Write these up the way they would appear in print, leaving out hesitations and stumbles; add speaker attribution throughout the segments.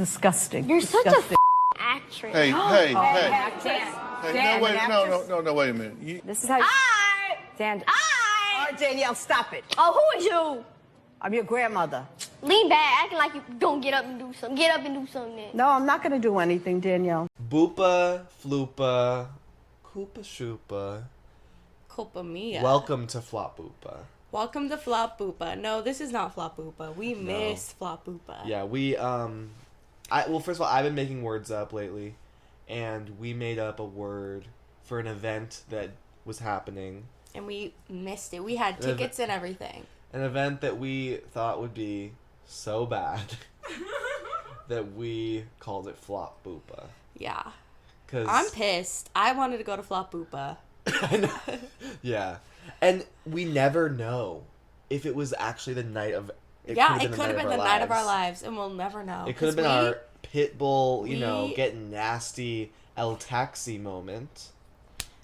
Speaker 1: disgusting.
Speaker 2: You're such a actress.
Speaker 3: Hey.
Speaker 1: Dan,
Speaker 3: No, wait a minute.
Speaker 1: this is how you... Dan.
Speaker 4: All right, Danielle, stop it.
Speaker 2: Oh, who is you?
Speaker 4: I'm your grandmother.
Speaker 2: Lean back, acting like you don't get up and do something. Get up and do something then.
Speaker 4: No, I'm not going to do anything, Danielle.
Speaker 5: Boopa, floopa, koopa shoopa.
Speaker 6: Culpa mia.
Speaker 5: Welcome to FLOPBOOPA.
Speaker 6: Welcome to FLOPBOOPA. No, this is not FLOPBOOPA. We miss FLOPBOOPA.
Speaker 5: Yeah, well, first of all, I've been making words up lately, and we made up a word for an event that was happening.
Speaker 6: And we missed it. We had tickets and everything.
Speaker 5: An event that we thought would be so bad that we called it FLOPBOOPA.
Speaker 6: Yeah.
Speaker 5: 'Cause
Speaker 6: I'm pissed. I wanted to go to FLOPBOOPA.
Speaker 5: I know. Yeah. And we never know if it was actually the night of...
Speaker 6: It could have been the night of our lives, and we'll never know.
Speaker 5: It could have been our pit bull, getting nasty El Taxi moment.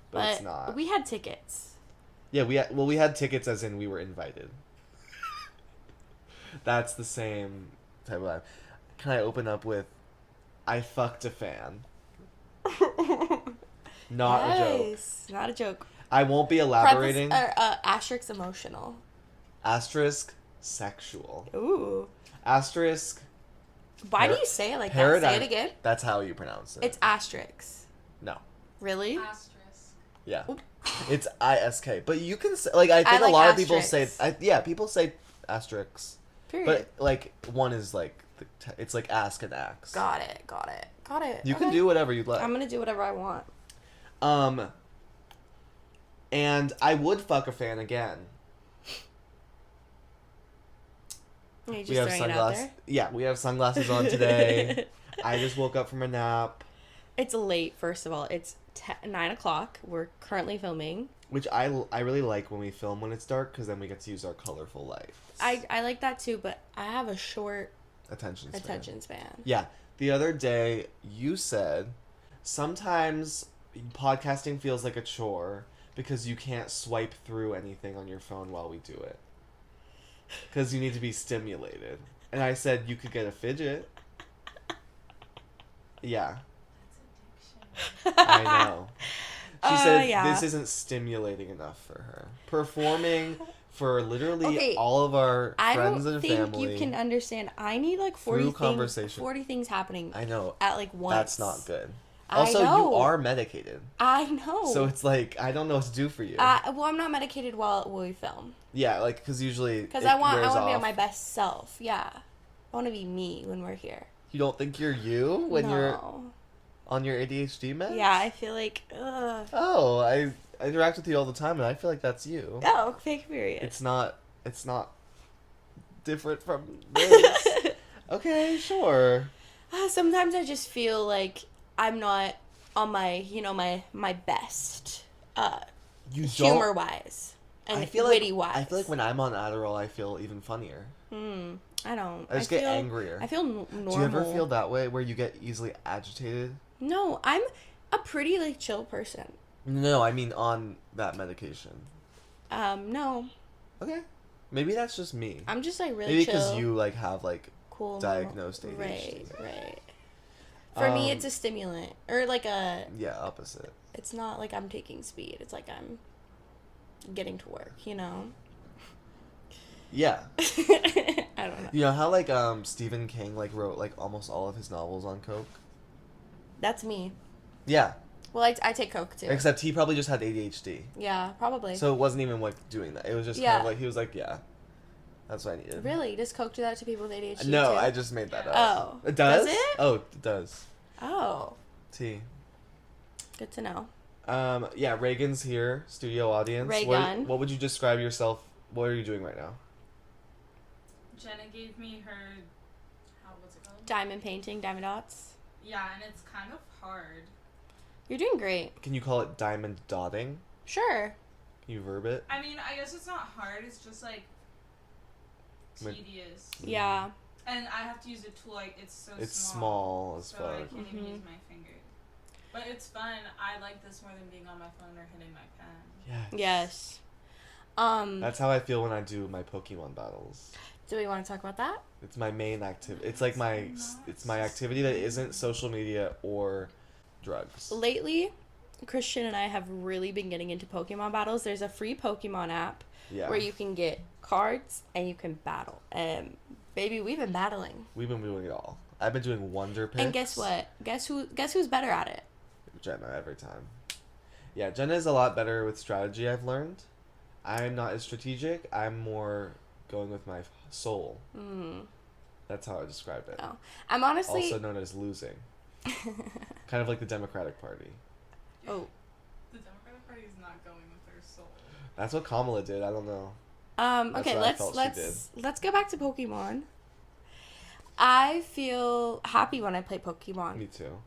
Speaker 5: But it's not.
Speaker 6: We had tickets.
Speaker 5: Yeah, we had tickets as in we were invited. That's the same type of vibe. Can I open up with, I fucked a fan? Not a joke.
Speaker 6: Not a joke.
Speaker 5: I won't be elaborating.
Speaker 6: Asterisk emotional.
Speaker 5: Asterisk sexual.
Speaker 6: Ooh.
Speaker 5: Asterisk.
Speaker 6: Why do you say it like that? Say it again.
Speaker 5: That's how you pronounce it.
Speaker 6: It's asterisk.
Speaker 5: No.
Speaker 6: Really?
Speaker 7: Asterisk.
Speaker 5: Yeah. It's ISK. But you can say, I think a lot of people say, people say asterisks.
Speaker 6: Period.
Speaker 5: But, one is, it's like ask and ax.
Speaker 6: Got it.
Speaker 5: You can do whatever you'd like.
Speaker 6: I'm gonna do whatever I want.
Speaker 5: And I would fuck a fan again.
Speaker 6: Are you just throwing it out there?
Speaker 5: Yeah, we have sunglasses on today. I just woke up from a nap.
Speaker 6: It's late, first of all. It's 9 o'clock. We're currently filming.
Speaker 5: Which I really like when we film when it's dark, because then we get to use our colorful lights.
Speaker 6: I like that too, but I have a short
Speaker 5: attention span. Yeah. The other day, you said, sometimes podcasting feels like a chore because you can't swipe through anything on your phone while we do it. Because you need to be stimulated. And I said, you could get a fidget. Yeah. I know. She said this isn't stimulating enough for her. Performing for literally all of our friends and family. I don't think you can
Speaker 6: understand. I need 40 things happening.
Speaker 5: I know.
Speaker 6: At once.
Speaker 5: That's not good. Also, you are medicated.
Speaker 6: I know.
Speaker 5: So it's I don't know what to do for you.
Speaker 6: Well, I'm not medicated while we film.
Speaker 5: Yeah, because usually
Speaker 6: because I want to be on my best self. Yeah, I want to be me when we're here.
Speaker 5: You don't think you're you when you're on your ADHD meds?
Speaker 6: Yeah, I feel like. Ugh.
Speaker 5: Oh, I interact with you all the time, and I feel like that's you.
Speaker 6: Oh, fake period.
Speaker 5: It's not different from this. Okay, sure.
Speaker 6: Sometimes I just feel like I'm not on my, my best, humor-wise and witty-wise.
Speaker 5: I feel like when I'm on Adderall, I feel even funnier.
Speaker 6: I don't.
Speaker 5: I just get angrier.
Speaker 6: I feel normal.
Speaker 5: Do you ever feel that way, where you get easily agitated?
Speaker 6: No, I'm a pretty, chill person.
Speaker 5: No, I mean on that medication.
Speaker 6: No.
Speaker 5: Okay. Maybe that's just me.
Speaker 6: I'm just, really
Speaker 5: Maybe
Speaker 6: chill.
Speaker 5: because you, have,
Speaker 6: cool
Speaker 5: diagnosed ADHD.
Speaker 6: Right. For me, it's a stimulant. Or, a...
Speaker 5: Yeah, opposite.
Speaker 6: It's not like I'm taking speed. It's like I'm getting to work,
Speaker 5: Yeah.
Speaker 6: I don't know.
Speaker 5: You know how, Stephen King, wrote, almost all of his novels on coke?
Speaker 6: That's me.
Speaker 5: Yeah.
Speaker 6: Well, I take coke, too.
Speaker 5: Except he probably just had ADHD.
Speaker 6: Yeah, probably.
Speaker 5: So it wasn't even, doing that. It was just kind of he was yeah. That's what I needed.
Speaker 6: Really? Does coke do that to people with ADHD,
Speaker 5: No,
Speaker 6: too?
Speaker 5: I just made that up.
Speaker 6: Oh.
Speaker 5: It does?
Speaker 6: Does it?
Speaker 5: Oh, it does.
Speaker 6: Oh.
Speaker 5: T.
Speaker 6: Good to know.
Speaker 5: Yeah, Reagan's here, studio audience.
Speaker 6: Reagan.
Speaker 5: What would you describe yourself? What are you doing right now?
Speaker 7: Jenna gave me her, what's it called?
Speaker 6: Diamond painting, diamond dots.
Speaker 7: Yeah, and it's kind of hard.
Speaker 6: You're doing great.
Speaker 5: Can you call it diamond dotting?
Speaker 6: Sure.
Speaker 5: Can you verb it?
Speaker 7: I mean, I guess it's not hard. It's just, tedious.
Speaker 6: Yeah.
Speaker 7: And I have to use a tool, it's so small.
Speaker 5: It's small as fuck.
Speaker 7: So I can't even use my fingers. But it's fun. I like this more than being on my phone or hitting my pen.
Speaker 5: Yeah.
Speaker 6: Yes.
Speaker 5: That's how I feel when I do my Pokemon battles.
Speaker 6: Do we want to talk about that?
Speaker 5: It's my main activity. It's like it's my activity that isn't social media or drugs.
Speaker 6: Lately, Christian and I have really been getting into Pokemon battles. There's a free Pokemon app
Speaker 5: Yeah.
Speaker 6: where you can get cards and you can battle. And baby, we've been battling.
Speaker 5: We've been doing it all. I've been doing Wonder Picks.
Speaker 6: And guess what? Guess who's better at it?
Speaker 5: Jenna every time. Yeah, Jenna is a lot better with strategy, I've learned. I'm not as strategic. I'm more going with my soul. That's how I describe it.
Speaker 6: No. I'm honestly...
Speaker 5: Also known as losing. Kind of like the Democratic Party.
Speaker 6: Oh.
Speaker 7: The Democratic Party is not going with their soul.
Speaker 5: That's what Kamala did. I don't know.
Speaker 6: Okay,
Speaker 5: what I felt she
Speaker 6: let's go back to Pokemon. I feel happy when I play Pokemon.
Speaker 5: Me too.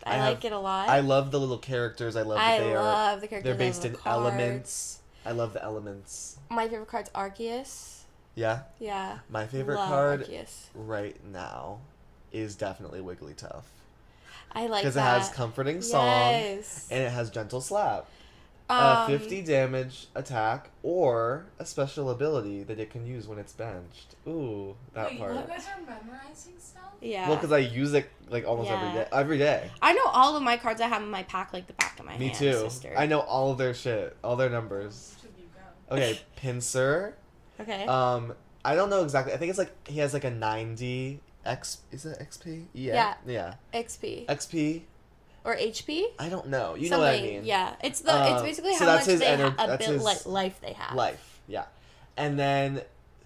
Speaker 6: I like it a lot.
Speaker 5: I love the little characters. I love that they
Speaker 6: love the characters.
Speaker 5: They're based
Speaker 6: I
Speaker 5: in
Speaker 6: love cards.
Speaker 5: elements. I love the elements.
Speaker 6: My favorite card's Arceus.
Speaker 5: Yeah.
Speaker 6: Yeah.
Speaker 5: My favorite
Speaker 6: Love
Speaker 5: card
Speaker 6: Arceus.
Speaker 5: right now is definitely Wigglytuff.
Speaker 6: I like that.
Speaker 5: Because it has Comforting Song
Speaker 6: Yes.
Speaker 5: and it has Gentle Slap. 50 damage attack or a special ability that it can use when it's benched. Ooh, that
Speaker 7: Wait,
Speaker 5: part.
Speaker 7: you guys are memorizing stuff?
Speaker 6: Yeah.
Speaker 5: Well, because I use it like almost
Speaker 6: Yeah.
Speaker 5: every day.
Speaker 6: I know all of my cards I have in my pack like the back of my
Speaker 5: Me
Speaker 6: hand,
Speaker 5: too.
Speaker 6: sister.
Speaker 5: I know all of their shit, all their numbers.
Speaker 7: Should you go?
Speaker 5: Okay, Pinsir.
Speaker 6: Okay.
Speaker 5: I don't know exactly. I think it's like he has like a 90 X. Is it XP? Yeah. Yeah.
Speaker 6: XP.
Speaker 5: XP.
Speaker 6: Or HP?
Speaker 5: I don't know. You
Speaker 6: Something.
Speaker 5: know what I mean?
Speaker 6: Yeah. It's basically
Speaker 5: so
Speaker 6: how
Speaker 5: that's
Speaker 6: much
Speaker 5: his
Speaker 6: they have,
Speaker 5: that's his
Speaker 6: life they have.
Speaker 5: Life. Yeah. And then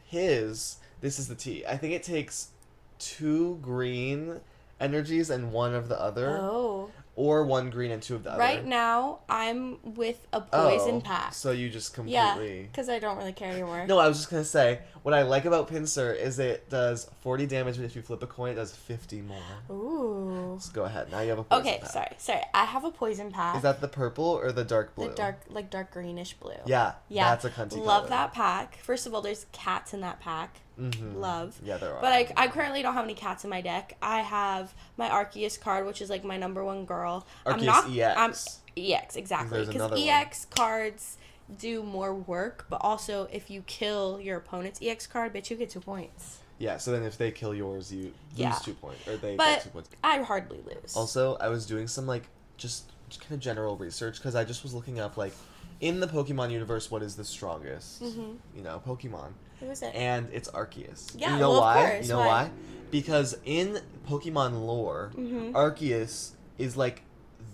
Speaker 5: this is the T. I think it takes 2 green energies and 1 of the other.
Speaker 6: Oh.
Speaker 5: Or 1 green and 2 of the other.
Speaker 6: Right now, I'm with a poison pack.
Speaker 5: So you just completely...
Speaker 6: Yeah, because I don't really care anymore.
Speaker 5: No, I was just going to say, what I like about Pinsir is it does 40 damage, but if you flip a coin, it does 50 more.
Speaker 6: Ooh.
Speaker 5: So go ahead. Now you have a poison
Speaker 6: Okay,
Speaker 5: pack.
Speaker 6: sorry. I have a poison pack.
Speaker 5: Is that the purple or the dark blue?
Speaker 6: The dark greenish blue.
Speaker 5: Yeah.
Speaker 6: Yeah.
Speaker 5: That's a cunty
Speaker 6: Love
Speaker 5: color.
Speaker 6: that pack. First of all, there's cats in that pack.
Speaker 5: Mm-hmm.
Speaker 6: Love.
Speaker 5: Yeah, there are.
Speaker 6: But I currently don't have any cats in my deck. I have my Arceus card, which is like my number 1 girl.
Speaker 5: Arceus EX.
Speaker 6: EX, exactly.
Speaker 5: There's
Speaker 6: Because
Speaker 5: another
Speaker 6: EX cards do more work, but also if you kill your opponent's EX card, bitch, you get 2 points.
Speaker 5: Yeah, so then if they kill yours, you lose 2 points. Or they
Speaker 6: But
Speaker 5: get 2 points.
Speaker 6: I hardly lose.
Speaker 5: Also, I was doing some, like, just kind of general research, because I just was looking up, like, in the Pokemon universe, what is the strongest, you know, Pokemon?
Speaker 6: Who is it?
Speaker 5: And it's Arceus.
Speaker 6: Yeah,
Speaker 5: you know
Speaker 6: well, of
Speaker 5: why?
Speaker 6: course.
Speaker 5: You know why? Because in Pokemon lore,
Speaker 6: Mm-hmm.
Speaker 5: Arceus is, like,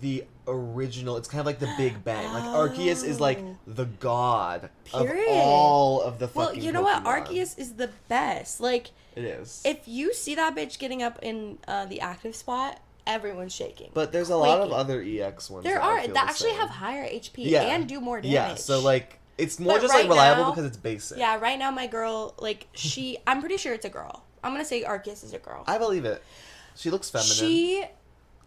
Speaker 5: the original. It's kind of like the Big Bang. Like, Arceus is, like, the god
Speaker 6: Period.
Speaker 5: of all of the fucking
Speaker 6: Well, you know what?
Speaker 5: Pokemon.
Speaker 6: Arceus is the best. Like,
Speaker 5: It is.
Speaker 6: if you see that bitch getting up in the active spot, everyone's shaking.
Speaker 5: But there's a lot of
Speaker 6: Quaking.
Speaker 5: other EX ones.
Speaker 6: There
Speaker 5: that I
Speaker 6: are
Speaker 5: feel
Speaker 6: that
Speaker 5: the
Speaker 6: actually
Speaker 5: same.
Speaker 6: have higher HP
Speaker 5: Yeah.
Speaker 6: and do more damage.
Speaker 5: Yeah, so, like, it's more
Speaker 6: But
Speaker 5: just,
Speaker 6: right
Speaker 5: like, reliable
Speaker 6: now-
Speaker 5: because it's basic.
Speaker 6: Yeah, right now my girl, like, I'm pretty sure it's a girl. I'm gonna say Arceus is a girl.
Speaker 5: I believe it. She looks feminine.
Speaker 6: She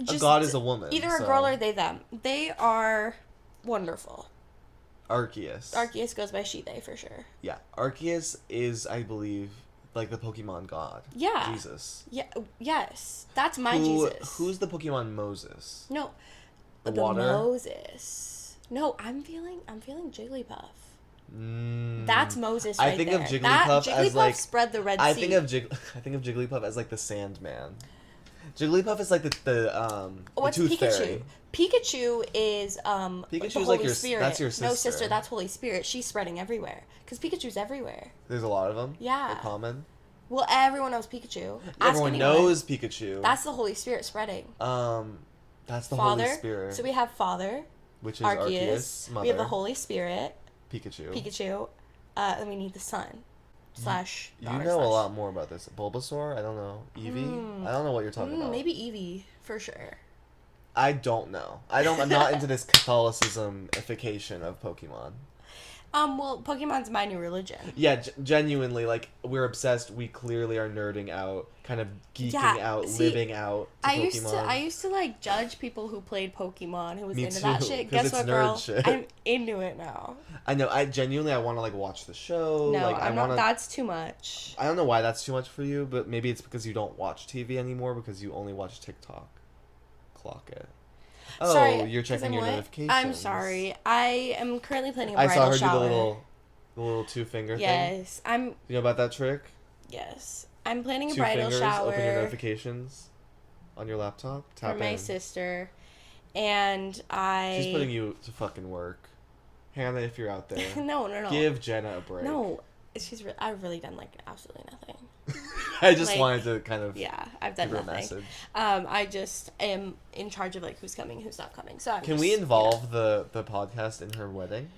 Speaker 5: a god is a woman.
Speaker 6: Either a
Speaker 5: so.
Speaker 6: girl or they, them. They are wonderful.
Speaker 5: Arceus.
Speaker 6: Arceus goes by she, they, for sure.
Speaker 5: Yeah. Arceus is, I believe, like the Pokemon god.
Speaker 6: Yeah.
Speaker 5: Jesus.
Speaker 6: Yeah, yes. That's my Jesus.
Speaker 5: Who's the Pokemon Moses?
Speaker 6: No.
Speaker 5: The water?
Speaker 6: Moses. No, I'm feeling Jigglypuff.
Speaker 5: Mm.
Speaker 6: That's Moses right
Speaker 5: I think
Speaker 6: there.
Speaker 5: of Jigglypuff as like
Speaker 6: spread the Red
Speaker 5: I
Speaker 6: Sea.
Speaker 5: think of Jigglypuff as like the Sandman. Jigglypuff is like the
Speaker 6: What's
Speaker 5: Tooth
Speaker 6: Pikachu?
Speaker 5: Fairy.
Speaker 6: Pikachu is the
Speaker 5: Pikachu's
Speaker 6: Holy
Speaker 5: like your
Speaker 6: Spirit.
Speaker 5: that's your
Speaker 6: No,
Speaker 5: sister.
Speaker 6: sister, that's Holy Spirit. She's spreading everywhere because Pikachu's everywhere.
Speaker 5: There's a lot of them.
Speaker 6: Yeah.
Speaker 5: They're common.
Speaker 6: Well, everyone knows Pikachu. Ask
Speaker 5: Everyone
Speaker 6: anyone.
Speaker 5: knows Pikachu.
Speaker 6: That's the Holy Spirit spreading.
Speaker 5: That's the
Speaker 6: Father.
Speaker 5: Holy Spirit.
Speaker 6: So we have Father,
Speaker 5: which is
Speaker 6: Arceus.
Speaker 5: Mother.
Speaker 6: We have the Holy Spirit,
Speaker 5: Pikachu.
Speaker 6: Pikachu. And we need the Son. Slash.
Speaker 5: You
Speaker 6: daughter
Speaker 5: know a
Speaker 6: slash-
Speaker 5: lot more about this. Bulbasaur? I don't know. Eevee? I don't know what you're talking about.
Speaker 6: Maybe Eevee for sure.
Speaker 5: I don't know. I'm not into this Catholicism-ification of Pokemon.
Speaker 6: Well, Pokemon's my new religion.
Speaker 5: Yeah, genuinely, like, we're obsessed. We clearly are nerding out, kind of geeking out,
Speaker 6: see,
Speaker 5: living out to Pokemon.
Speaker 6: I used to like judge people who played Pokemon, who was
Speaker 5: Me
Speaker 6: into that
Speaker 5: too,
Speaker 6: shit.
Speaker 5: 'cause
Speaker 6: Guess
Speaker 5: it's
Speaker 6: what,
Speaker 5: nerd
Speaker 6: girl?
Speaker 5: shit.
Speaker 6: I'm into it now.
Speaker 5: I know. I genuinely, I want to, like, watch the show.
Speaker 6: No,
Speaker 5: like,
Speaker 6: I'm
Speaker 5: I want
Speaker 6: not.
Speaker 5: to.
Speaker 6: That's too much.
Speaker 5: I don't know why that's too much for you, but maybe it's because you don't watch TV anymore because you only watch TikTok. Clock it. Oh,
Speaker 6: Sorry,
Speaker 5: you're
Speaker 6: 'cause
Speaker 5: checking
Speaker 6: I'm
Speaker 5: your
Speaker 6: what?
Speaker 5: notifications.
Speaker 6: I'm sorry. I am currently planning a
Speaker 5: I
Speaker 6: bridal
Speaker 5: saw her
Speaker 6: shower.
Speaker 5: do the little two-finger thing.
Speaker 6: Yes,
Speaker 5: You know about that trick?
Speaker 6: Yes, I'm planning a
Speaker 5: Two
Speaker 6: bridal
Speaker 5: fingers,
Speaker 6: shower
Speaker 5: open your notifications on your laptop. Tap
Speaker 6: for my
Speaker 5: in.
Speaker 6: sister, and
Speaker 5: She's putting you to fucking work. Hannah, if you're out there,
Speaker 6: no.
Speaker 5: give Jenna a break.
Speaker 6: No, I've really done like absolutely nothing.
Speaker 5: I just
Speaker 6: Like,
Speaker 5: wanted to kind of
Speaker 6: Yeah, I've done
Speaker 5: give her a
Speaker 6: nothing.
Speaker 5: message.
Speaker 6: I just am in charge of like who's coming, who's not coming. So
Speaker 5: Can we involve the podcast in her wedding?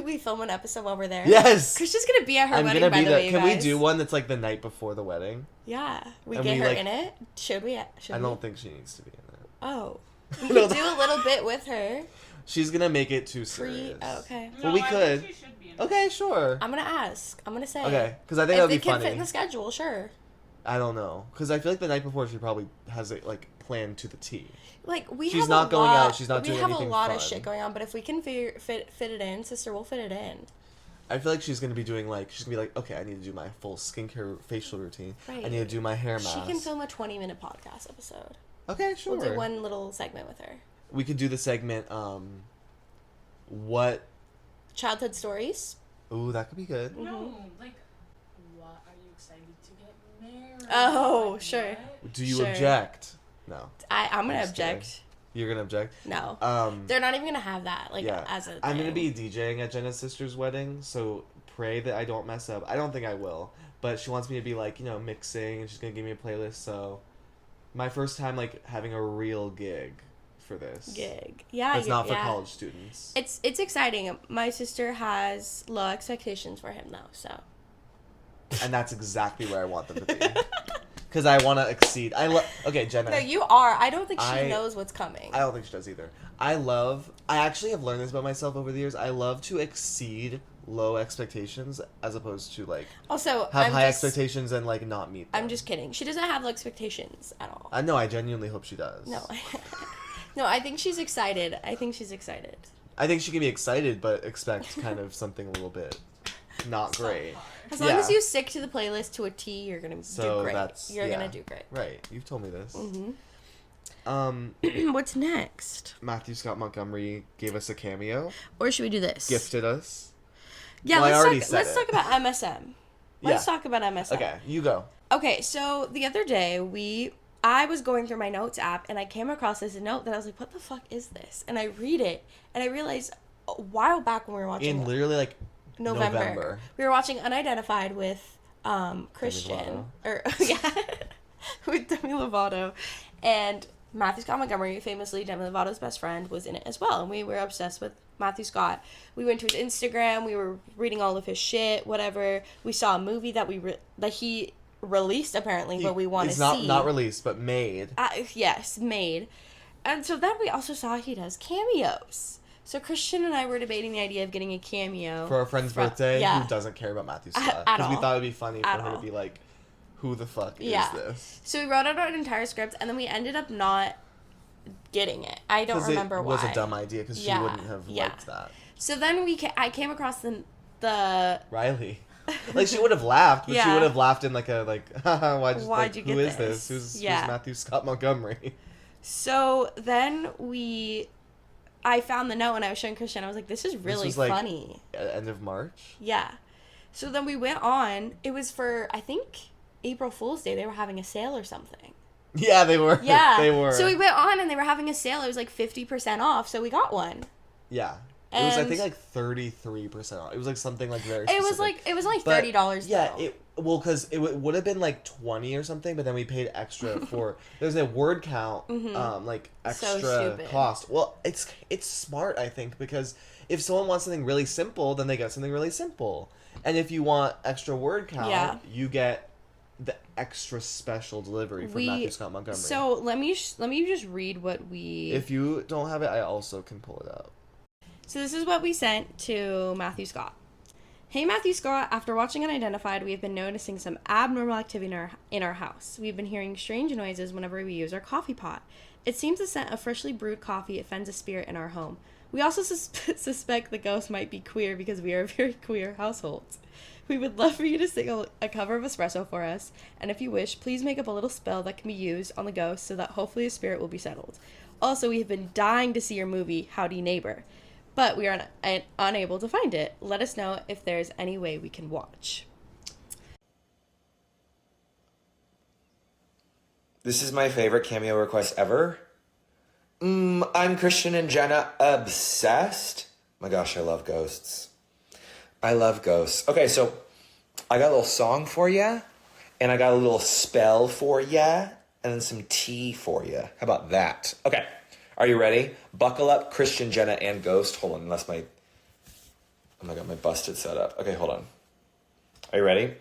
Speaker 6: we film an episode while we're there?
Speaker 5: Yes.
Speaker 6: Christian's gonna be at her
Speaker 5: I'm
Speaker 6: wedding.
Speaker 5: gonna
Speaker 6: By
Speaker 5: be
Speaker 6: the
Speaker 5: there.
Speaker 6: way,
Speaker 5: Can we
Speaker 6: guys.
Speaker 5: do one that's like the night before the wedding?
Speaker 6: Yeah, we
Speaker 5: And
Speaker 6: get
Speaker 5: we,
Speaker 6: her
Speaker 5: like-
Speaker 6: in it. Should we? Should
Speaker 5: I
Speaker 6: we?
Speaker 5: don't think she needs to be in it.
Speaker 6: Oh, we
Speaker 5: No,
Speaker 6: could do a little bit with her.
Speaker 5: She's gonna make it too serious.
Speaker 6: Oh, okay.
Speaker 5: Well, we
Speaker 7: I
Speaker 5: could.
Speaker 7: think she should be in it.
Speaker 5: Okay, sure.
Speaker 6: I'm gonna ask. I'm gonna say.
Speaker 5: Okay, because I think
Speaker 6: If
Speaker 5: that'd
Speaker 6: they
Speaker 5: be
Speaker 6: can
Speaker 5: funny.
Speaker 6: fit in the schedule, sure.
Speaker 5: I don't know, because I feel like the night before she probably has it like planned to the T.
Speaker 6: Like we
Speaker 5: She's
Speaker 6: have
Speaker 5: not
Speaker 6: a
Speaker 5: going
Speaker 6: lot,
Speaker 5: out, she's not doing
Speaker 6: We have
Speaker 5: anything
Speaker 6: a lot
Speaker 5: fun.
Speaker 6: of shit going on, but if we can fit it in, sister, we'll fit it in.
Speaker 5: I feel like she's gonna be doing like she's gonna be like, okay, I need to do my full skincare facial routine.
Speaker 6: Right.
Speaker 5: I need to do my hair mask.
Speaker 6: She can film a 20-minute podcast episode.
Speaker 5: Okay, sure.
Speaker 6: We'll do one little segment with her.
Speaker 5: We could do the segment. What?
Speaker 6: Childhood stories.
Speaker 5: Ooh, that could be good.
Speaker 7: No, like, what are you excited to get married?
Speaker 6: Oh,
Speaker 7: Like,
Speaker 6: sure.
Speaker 7: what?
Speaker 5: Do you
Speaker 6: Sure.
Speaker 5: object? No.
Speaker 6: I'm gonna
Speaker 5: just kidding.
Speaker 6: object.
Speaker 5: You're gonna object.
Speaker 6: No, they're not even gonna have that. Like
Speaker 5: Yeah.
Speaker 6: as a.
Speaker 5: I'm gonna
Speaker 6: thing.
Speaker 5: be DJing at Jenna's sister's wedding, so pray that I don't mess up. I don't think I will, but she wants me to be like, mixing, and she's gonna give me a playlist. So, my first time like having a real gig for this.
Speaker 6: gig. Yeah,
Speaker 5: It's not for
Speaker 6: yeah.
Speaker 5: college students.
Speaker 6: It's exciting. My sister has low expectations for him though, so.
Speaker 5: And that's exactly where I want them to be. Because I want to exceed. Okay, Jenna.
Speaker 6: No, you are. I don't think she
Speaker 5: I-
Speaker 6: knows what's coming.
Speaker 5: I don't think she does either. I actually have learned this about myself over the years. I love to exceed low expectations as opposed to like
Speaker 6: Also,
Speaker 5: have high expectations and like not meet them.
Speaker 6: I'm just kidding. She doesn't have low expectations at all.
Speaker 5: I know, I genuinely hope she does.
Speaker 6: No. No, I think she's excited. I think she
Speaker 5: can be excited, but expect kind of something a little bit not great.
Speaker 6: As long
Speaker 5: Yeah.
Speaker 6: as you stick to the playlist to a T, you're gonna
Speaker 5: So
Speaker 6: do great.
Speaker 5: that's-
Speaker 6: You're
Speaker 5: yeah.
Speaker 6: gonna do great.
Speaker 5: Right, you've told me this.
Speaker 6: Mm-hmm. What's next?
Speaker 5: Matthew Scott Montgomery gave us a cameo,
Speaker 6: Or should we do this?
Speaker 5: gifted us.
Speaker 6: Yeah,
Speaker 5: Well, I already
Speaker 6: let's
Speaker 5: said
Speaker 6: talk
Speaker 5: it.
Speaker 6: about MSM. Let's
Speaker 5: Yeah.
Speaker 6: talk about MSM.
Speaker 5: Okay, you go.
Speaker 6: Okay, so the other day I was going through my notes app and I came across this note that I was like, what the fuck is this? And I read it and I realized a while back when we were watching
Speaker 5: In literally like
Speaker 6: November. We were watching Unidentified with Christian. Or yeah. With Demi Lovato. And Matthew Scott Montgomery, famously Demi Lovato's best friend, was in it as well. And we were obsessed with Matthew Scott. We went to his Instagram, we were reading all of his shit, whatever. We saw a movie that that he released apparently, but we want to see.
Speaker 5: It's not released, but made.
Speaker 6: Yes, made. And so then we also saw he does cameos. So Christian and I were debating the idea of getting a cameo
Speaker 5: For our friend's birthday,
Speaker 6: yeah.
Speaker 5: who doesn't care about Matthew Scott.
Speaker 6: At
Speaker 5: Because we
Speaker 6: all.
Speaker 5: thought it would be funny for
Speaker 6: At
Speaker 5: her
Speaker 6: all.
Speaker 5: to be like, who the fuck
Speaker 6: Yeah.
Speaker 5: is this?
Speaker 6: So we wrote out an entire script, and then we ended up not getting it. I don't remember
Speaker 5: it
Speaker 6: why.
Speaker 5: was a dumb idea because
Speaker 6: Yeah,
Speaker 5: she wouldn't have
Speaker 6: yeah.
Speaker 5: liked that.
Speaker 6: So then I came across the
Speaker 5: Riley. Like, she would have laughed, but she
Speaker 6: Yeah.
Speaker 5: would have laughed in like a, haha,
Speaker 6: Why'd you
Speaker 5: who
Speaker 6: get
Speaker 5: is
Speaker 6: this?
Speaker 5: this? Who's
Speaker 6: Yeah.
Speaker 5: Matthew Scott Montgomery?
Speaker 6: So then I found the note and I was showing Christian. I was like, this is really
Speaker 5: was, like,
Speaker 6: funny.
Speaker 5: End of March?
Speaker 6: Yeah. So then we went on. It was for, I think, April Fool's Day. They were having a sale or something.
Speaker 5: Yeah, they were.
Speaker 6: Yeah.
Speaker 5: They were.
Speaker 6: So we went on and they were having a sale. It was like 50% off. So we got one.
Speaker 5: Yeah. It was, I
Speaker 6: And-
Speaker 5: think, like 33% off. It was like something like very
Speaker 6: It was
Speaker 5: specific.
Speaker 6: like
Speaker 5: But,
Speaker 6: $30
Speaker 5: Yeah,
Speaker 6: though.
Speaker 5: because it would have been like 20 or something, but then we paid extra for there's a word count, like extra
Speaker 6: stupid.
Speaker 5: cost. Well, it's smart, I think, because if someone wants something really simple, then they get something really simple, and if you want extra word count,
Speaker 6: Yeah.
Speaker 5: you get the extra special delivery from Matthew Scott Montgomery.
Speaker 6: So let me just read what we.
Speaker 5: If you don't have it, I also can pull it up.
Speaker 6: So this is what we sent to Matthew Scott. Hey Matthew Scott, after watching Unidentified, we have been noticing some abnormal activity in our house. We've been hearing strange noises whenever we use our coffee pot. It seems the scent of freshly brewed coffee offends a spirit in our home. We also suspect the ghost might be queer because we are a very queer household. We would love for you to sing a cover of Espresso for us, and if you wish, please make up a little spell that can be used on the ghost so that hopefully a spirit will be settled. Also, we have been dying to see your movie, Howdy Neighbor, but we are unable to find it. Let us know if there's any way we can watch.
Speaker 3: This is my favorite cameo request ever. I'm Christian and Jenna obsessed. My gosh, I love ghosts. I love ghosts. Okay, so I got a little song for ya, and I got a little spell for ya, and then some tea for ya. How about that? Okay, are you ready? Buckle up, Christian, Jenna, and Ghost. Hold on, unless my... Oh my god, my busted setup. Okay, hold on. Are you ready?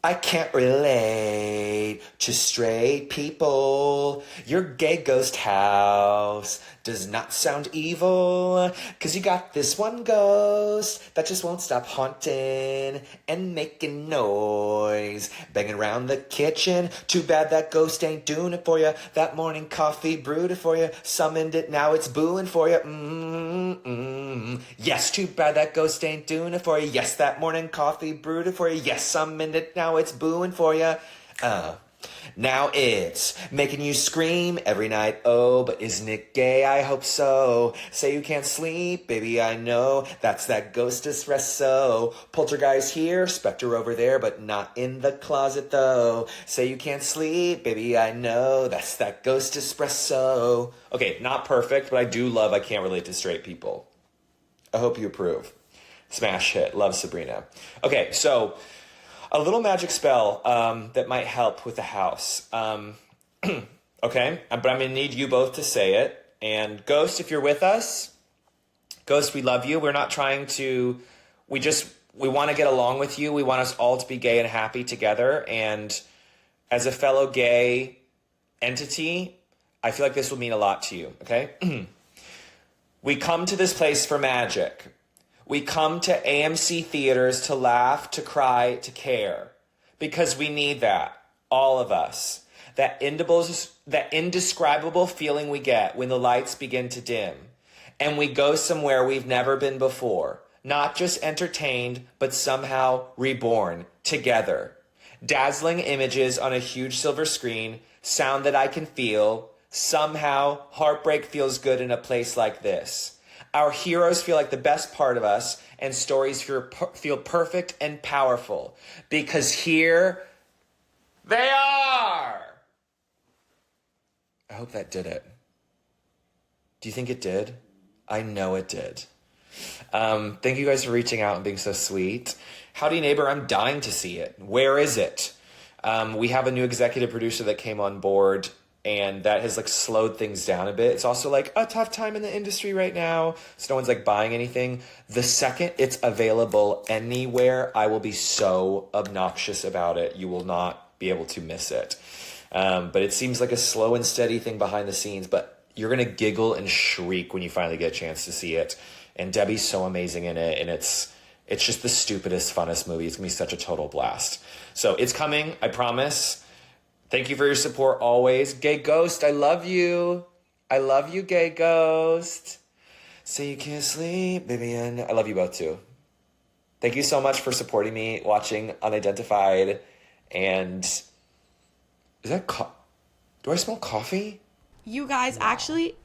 Speaker 3: I can't relate to straight people. Your gay ghost house does not sound evil, 'cause you got this one ghost that just won't stop haunting and making noise, banging around the kitchen. Too bad that ghost ain't doing it for you. That morning coffee brewed it for you, summoned it, now it's booing for you. Yes, too bad that ghost ain't doing it for you. Yes, that morning coffee brewed it for you. Yes, summoned it, now it's booing for you. Now it's making you scream every night. Oh, but isn't it gay? I hope so. Say you can't sleep, baby, I know. That's that ghost espresso. Poltergeist here, specter over there, but not in the closet though. Say you can't sleep, baby, I know. That's that ghost espresso. Okay, not perfect, but I do love I Can't Relate to Straight People. I hope you approve. Smash hit. Love Sabrina. Okay, so... a little magic spell that might help with the house. Okay, but I'm going to need you both to say it. And Ghost, if you're with us, Ghost, we love you. We're not trying to... We want to get along with you. We want us all to be gay and happy together. And as a fellow gay entity, I feel like this will mean a lot to you, okay? We come to this place for magic. We come to AMC theaters to laugh, to cry, to care. Because we need that. All of us. That indescribable feeling we get when the lights begin to dim. And we go somewhere we've never been before. Not just entertained, but somehow reborn. Together. Dazzling images on a huge silver screen. Sound that I can feel. Somehow, heartbreak feels good in a place like this. Our heroes feel like the best part of us, and stories feel perfect and powerful. Because here they are! I hope that did it. Do you think it did? I know it did. Thank you guys for reaching out and being so sweet. Howdy Neighbor, I'm dying to see it. Where is it? We have a new executive producer that came on board, and that has like slowed things down a bit. It's also like a tough time in the industry right now, so no one's like buying anything. The second it's available anywhere, I will be so obnoxious about it. You will not be able to miss it. But it seems like a slow and steady thing behind the scenes, but you're gonna giggle and shriek when you finally get a chance to see it. And Debbie's so amazing in it, and it's just the stupidest, funnest movie. It's gonna be such a total blast. So it's coming, I promise. Thank you for your support always. Gay Ghost, I love you. I love you, Gay Ghost. Say you can't sleep, baby. I love you both too. Thank you so much for supporting me, watching Unidentified. And is that do I smell coffee?
Speaker 6: You guys, actually,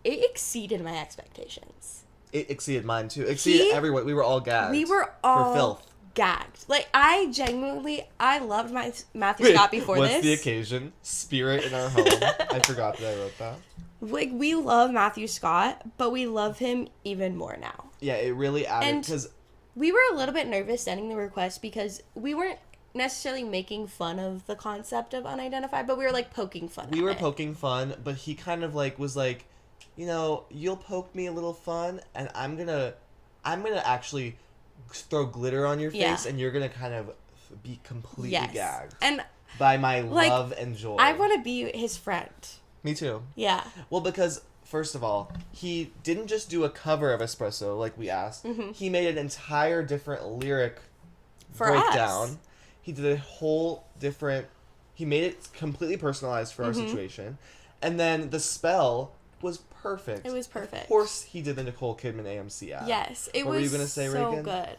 Speaker 6: it exceeded my expectations.
Speaker 5: It exceeded mine too. It exceeded everyone. We were all gagged.
Speaker 6: We were all
Speaker 5: for filth.
Speaker 6: Gagged. Like, I loved my Matthew Scott before
Speaker 5: what's
Speaker 6: this.
Speaker 5: The occasion? Spirit in our home. I forgot that I wrote that.
Speaker 6: Like, we love Matthew Scott, but we love him even more now.
Speaker 5: Yeah, it really added, because
Speaker 6: we were a little bit nervous sending the request because we weren't necessarily making fun of the concept of Unidentified, but we were like poking fun at it.
Speaker 5: We were poking fun, but he kind of like was like, you know, you'll poke me a little fun, and I'm gonna actually throw glitter on your face, and you're gonna kind of be completely gagged
Speaker 6: and
Speaker 5: by my love and joy.
Speaker 6: I want to be his friend.
Speaker 5: Me too.
Speaker 6: Yeah.
Speaker 5: Well, because first of all, he didn't just do a cover of Espresso like we asked. Mm-hmm. He made an entire different lyric breakdown. Us. He did a whole different. He made it completely personalized for our situation, and then the spell was perfect.
Speaker 6: It was perfect.
Speaker 5: Of course, he did the Nicole Kidman AMC ad.
Speaker 6: Yes, it
Speaker 5: what
Speaker 6: was
Speaker 5: were you gonna say,
Speaker 6: so
Speaker 5: Reagan?
Speaker 6: Good.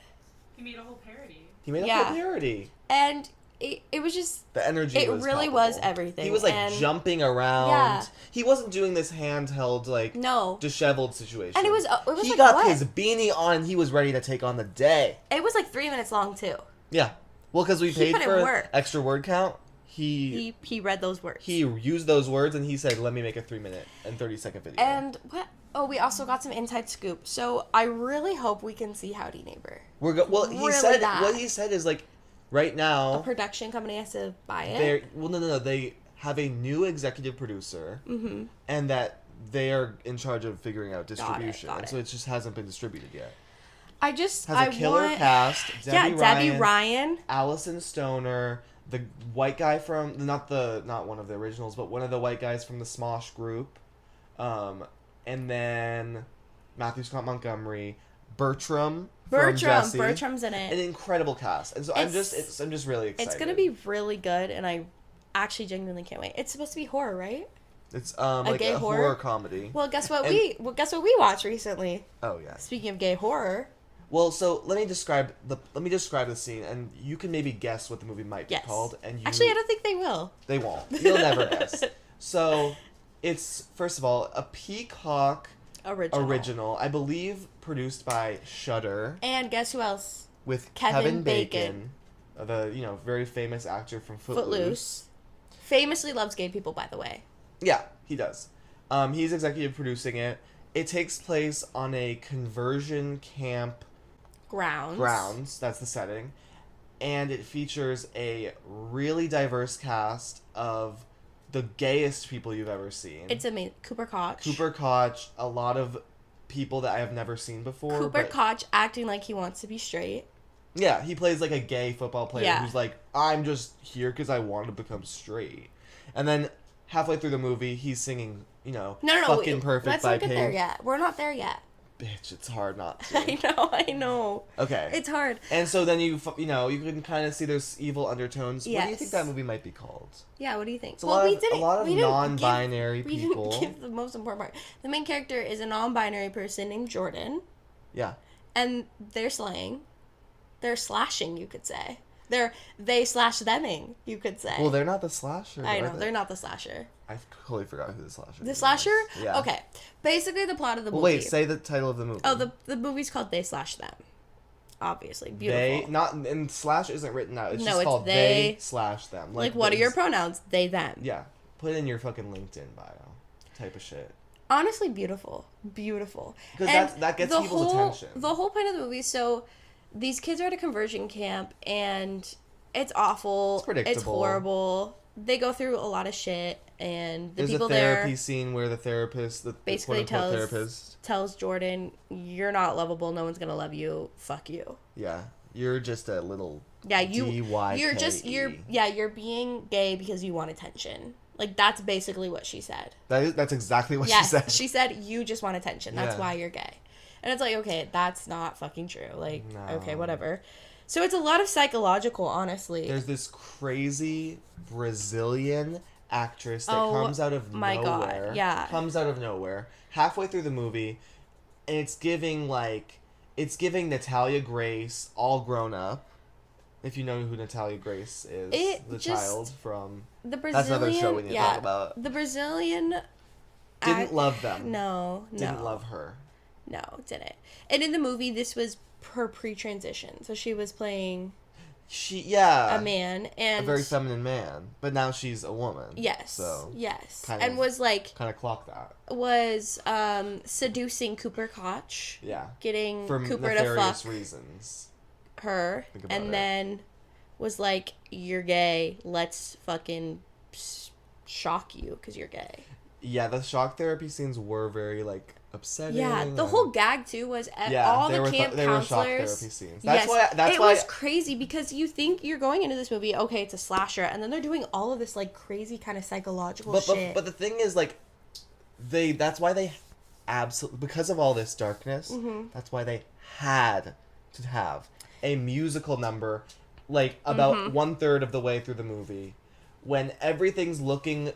Speaker 7: He made a whole parody.
Speaker 5: He made a whole parody.
Speaker 6: And it was just
Speaker 5: The energy
Speaker 6: it
Speaker 5: was
Speaker 6: really
Speaker 5: palpable.
Speaker 6: was everything.
Speaker 5: He was like
Speaker 6: and,
Speaker 5: jumping around.
Speaker 6: Yeah.
Speaker 5: He wasn't doing this handheld like
Speaker 6: No.
Speaker 5: disheveled situation.
Speaker 6: And it was
Speaker 5: he
Speaker 6: like,
Speaker 5: got
Speaker 6: what?
Speaker 5: his beanie on and he was ready to take on the day.
Speaker 6: It was like 3 minutes long too.
Speaker 5: Yeah. Well, because we
Speaker 6: He
Speaker 5: paid
Speaker 6: put in
Speaker 5: for
Speaker 6: work.
Speaker 5: extra word count. He
Speaker 6: read those words.
Speaker 5: He used those words and he said, "Let me make a 3-minute and 30-second video."
Speaker 6: And what? Oh, we also got some inside scoop. So I really hope we can see Howdy Neighbor.
Speaker 5: Well, he
Speaker 6: Really
Speaker 5: said
Speaker 6: bad.
Speaker 5: what he said is like, right now,
Speaker 6: A production company has to buy
Speaker 5: they're
Speaker 6: it.
Speaker 5: no. They have a new executive producer, and that they are in charge of figuring out distribution.
Speaker 6: got
Speaker 5: And
Speaker 6: it.
Speaker 5: so it just hasn't been distributed yet.
Speaker 6: I just
Speaker 5: Has a killer
Speaker 6: want,
Speaker 5: cast.
Speaker 6: Debbie Ryan.
Speaker 5: Allison Stoner, the white guy from not one of the originals, but one of the white guys from the Smosh group, and then Matthew Scott Montgomery, Bertram from Jessie.
Speaker 6: Bertram's in it.
Speaker 5: An incredible cast, and so I'm just really excited.
Speaker 6: It's gonna be really good, and I actually genuinely can't wait. It's supposed to be horror, right?
Speaker 5: It's like
Speaker 6: gay
Speaker 5: a
Speaker 6: horror?
Speaker 5: horror comedy.
Speaker 6: Well, guess what
Speaker 5: And-
Speaker 6: guess what we watched recently.
Speaker 5: Oh yeah.
Speaker 6: Speaking of gay horror,
Speaker 5: Well, so let me describe the scene, and you can maybe guess what the movie might be
Speaker 6: yes.
Speaker 5: called. And
Speaker 6: Actually, I don't think they will.
Speaker 5: They won't. You'll never guess. So, it's first of all a Peacock original, I believe, produced by Shudder,
Speaker 6: And guess who else?
Speaker 5: with
Speaker 6: Kevin
Speaker 5: Kevin Bacon, the very famous actor from Footloose.
Speaker 6: Footloose. Famously loves gay people, by the way.
Speaker 5: Yeah, he does. He's executive producing it. It takes place on a conversion camp grounds. That's the setting. And it features a really diverse cast of the gayest people you've ever seen.
Speaker 6: It's amazing. Cooper Koch.
Speaker 5: A lot of people that I have never seen before.
Speaker 6: Cooper Koch acting like he wants to be straight.
Speaker 5: Yeah, he plays like a gay football player
Speaker 6: Yeah.
Speaker 5: who's like, I'm just here because I want to become straight. And then halfway through the movie, he's singing,
Speaker 6: No,
Speaker 5: Fucking Perfect
Speaker 6: let's
Speaker 5: by
Speaker 6: not get there
Speaker 5: Pink.
Speaker 6: yet. We're not there yet.
Speaker 5: Bitch, it's hard not to.
Speaker 6: I know.
Speaker 5: Okay.
Speaker 6: It's hard.
Speaker 5: And so then you can kind of see there's evil undertones. What do you
Speaker 6: Yes.
Speaker 5: think that movie might be called?
Speaker 6: Yeah, what do you think?
Speaker 5: It's a lot of
Speaker 6: we didn't
Speaker 5: non-binary
Speaker 6: we
Speaker 5: people.
Speaker 6: didn't give the most important part. The main character is a non-binary person named Jordan,
Speaker 5: Yeah.
Speaker 6: and they're slaying. They're slashing, you could say. They/theming, you could say.
Speaker 5: Well, they're not the slasher.
Speaker 6: I
Speaker 5: are
Speaker 6: know,
Speaker 5: they?
Speaker 6: they're not the slasher.
Speaker 5: I totally forgot who the slasher is.
Speaker 6: The slasher?
Speaker 5: Yeah.
Speaker 6: Okay. Basically, the plot of the movie.
Speaker 5: Well, wait, say the title of the movie.
Speaker 6: Oh, the movie's called They/Them. Obviously. Beautiful.
Speaker 5: They, not, and slash isn't written out. It's
Speaker 6: No,
Speaker 5: just
Speaker 6: it's
Speaker 5: called they/them.
Speaker 6: Like, what are your pronouns? They, them.
Speaker 5: Yeah. Put it in your fucking LinkedIn bio type of shit.
Speaker 6: Honestly, beautiful. Beautiful.
Speaker 5: Because
Speaker 6: And
Speaker 5: that gets
Speaker 6: the
Speaker 5: people's
Speaker 6: whole-
Speaker 5: attention.
Speaker 6: The whole point of the movie, so these kids are at a conversion camp, and it's awful.
Speaker 5: It's predictable.
Speaker 6: It's horrible. They go through a lot of shit, and the
Speaker 5: There's
Speaker 6: people
Speaker 5: a therapy
Speaker 6: there
Speaker 5: scene where the therapist, the
Speaker 6: basically
Speaker 5: quote-unquote therapist,
Speaker 6: tells Jordan, "You're not lovable. No one's gonna love you. Fuck you."
Speaker 5: yeah, you're just a little
Speaker 6: Yeah, you're
Speaker 5: DYKE.
Speaker 6: you're being gay because you want attention. Like, that's basically what she said.
Speaker 5: That's exactly what
Speaker 6: Yes,
Speaker 5: she said.
Speaker 6: she said you just want attention. That's
Speaker 5: Yeah.
Speaker 6: why you're gay. And it's like, okay, that's not fucking true. Like,
Speaker 5: No.
Speaker 6: okay, whatever. So it's a lot of psychological, honestly.
Speaker 5: There's this crazy Brazilian actress that
Speaker 6: Oh,
Speaker 5: comes out of
Speaker 6: my God,
Speaker 5: nowhere.
Speaker 6: yeah.
Speaker 5: Comes out of nowhere. Halfway through the movie, and it's giving Natalia Grace all grown up. If you know who Natalia Grace is, the child from
Speaker 6: the Brazilian,
Speaker 5: that's another show we need to talk about.
Speaker 6: The Brazilian
Speaker 5: Didn't love them.
Speaker 6: No.
Speaker 5: Didn't love her.
Speaker 6: No, didn't. And in the movie, this was her pre-transition. So she was playing a man, and
Speaker 5: a very feminine man, but now she's a woman.
Speaker 6: Yes.
Speaker 5: So
Speaker 6: yes.
Speaker 5: kind
Speaker 6: And
Speaker 5: of-
Speaker 6: was like
Speaker 5: kind of clock that.
Speaker 6: was seducing Cooper Koch.
Speaker 5: Yeah.
Speaker 6: Getting
Speaker 5: For
Speaker 6: Cooper to
Speaker 5: nefarious
Speaker 6: fuck
Speaker 5: reasons.
Speaker 6: her,
Speaker 5: Think about
Speaker 6: and
Speaker 5: it.
Speaker 6: then was like, "You're gay. Let's fucking shock you because you're gay."
Speaker 5: Yeah, the shock therapy scenes were very like upsetting.
Speaker 6: Yeah, the
Speaker 5: and-
Speaker 6: whole gag too was
Speaker 5: Yeah,
Speaker 6: all
Speaker 5: they
Speaker 6: the
Speaker 5: were
Speaker 6: camp
Speaker 5: they were shock
Speaker 6: counselors.
Speaker 5: therapy scenes.
Speaker 6: Yes,
Speaker 5: That's
Speaker 6: it
Speaker 5: why
Speaker 6: was crazy because you think you're going into this movie, okay, it's a slasher, and then they're doing all of this like crazy kind of psychological shit.
Speaker 5: But the thing is, like, that's why they absolutely, because of all this darkness,
Speaker 6: Mm-hmm.
Speaker 5: that's why they had to have a musical number, like about
Speaker 6: Mm-hmm.
Speaker 5: 1/3 of the way through the movie, when everything's looking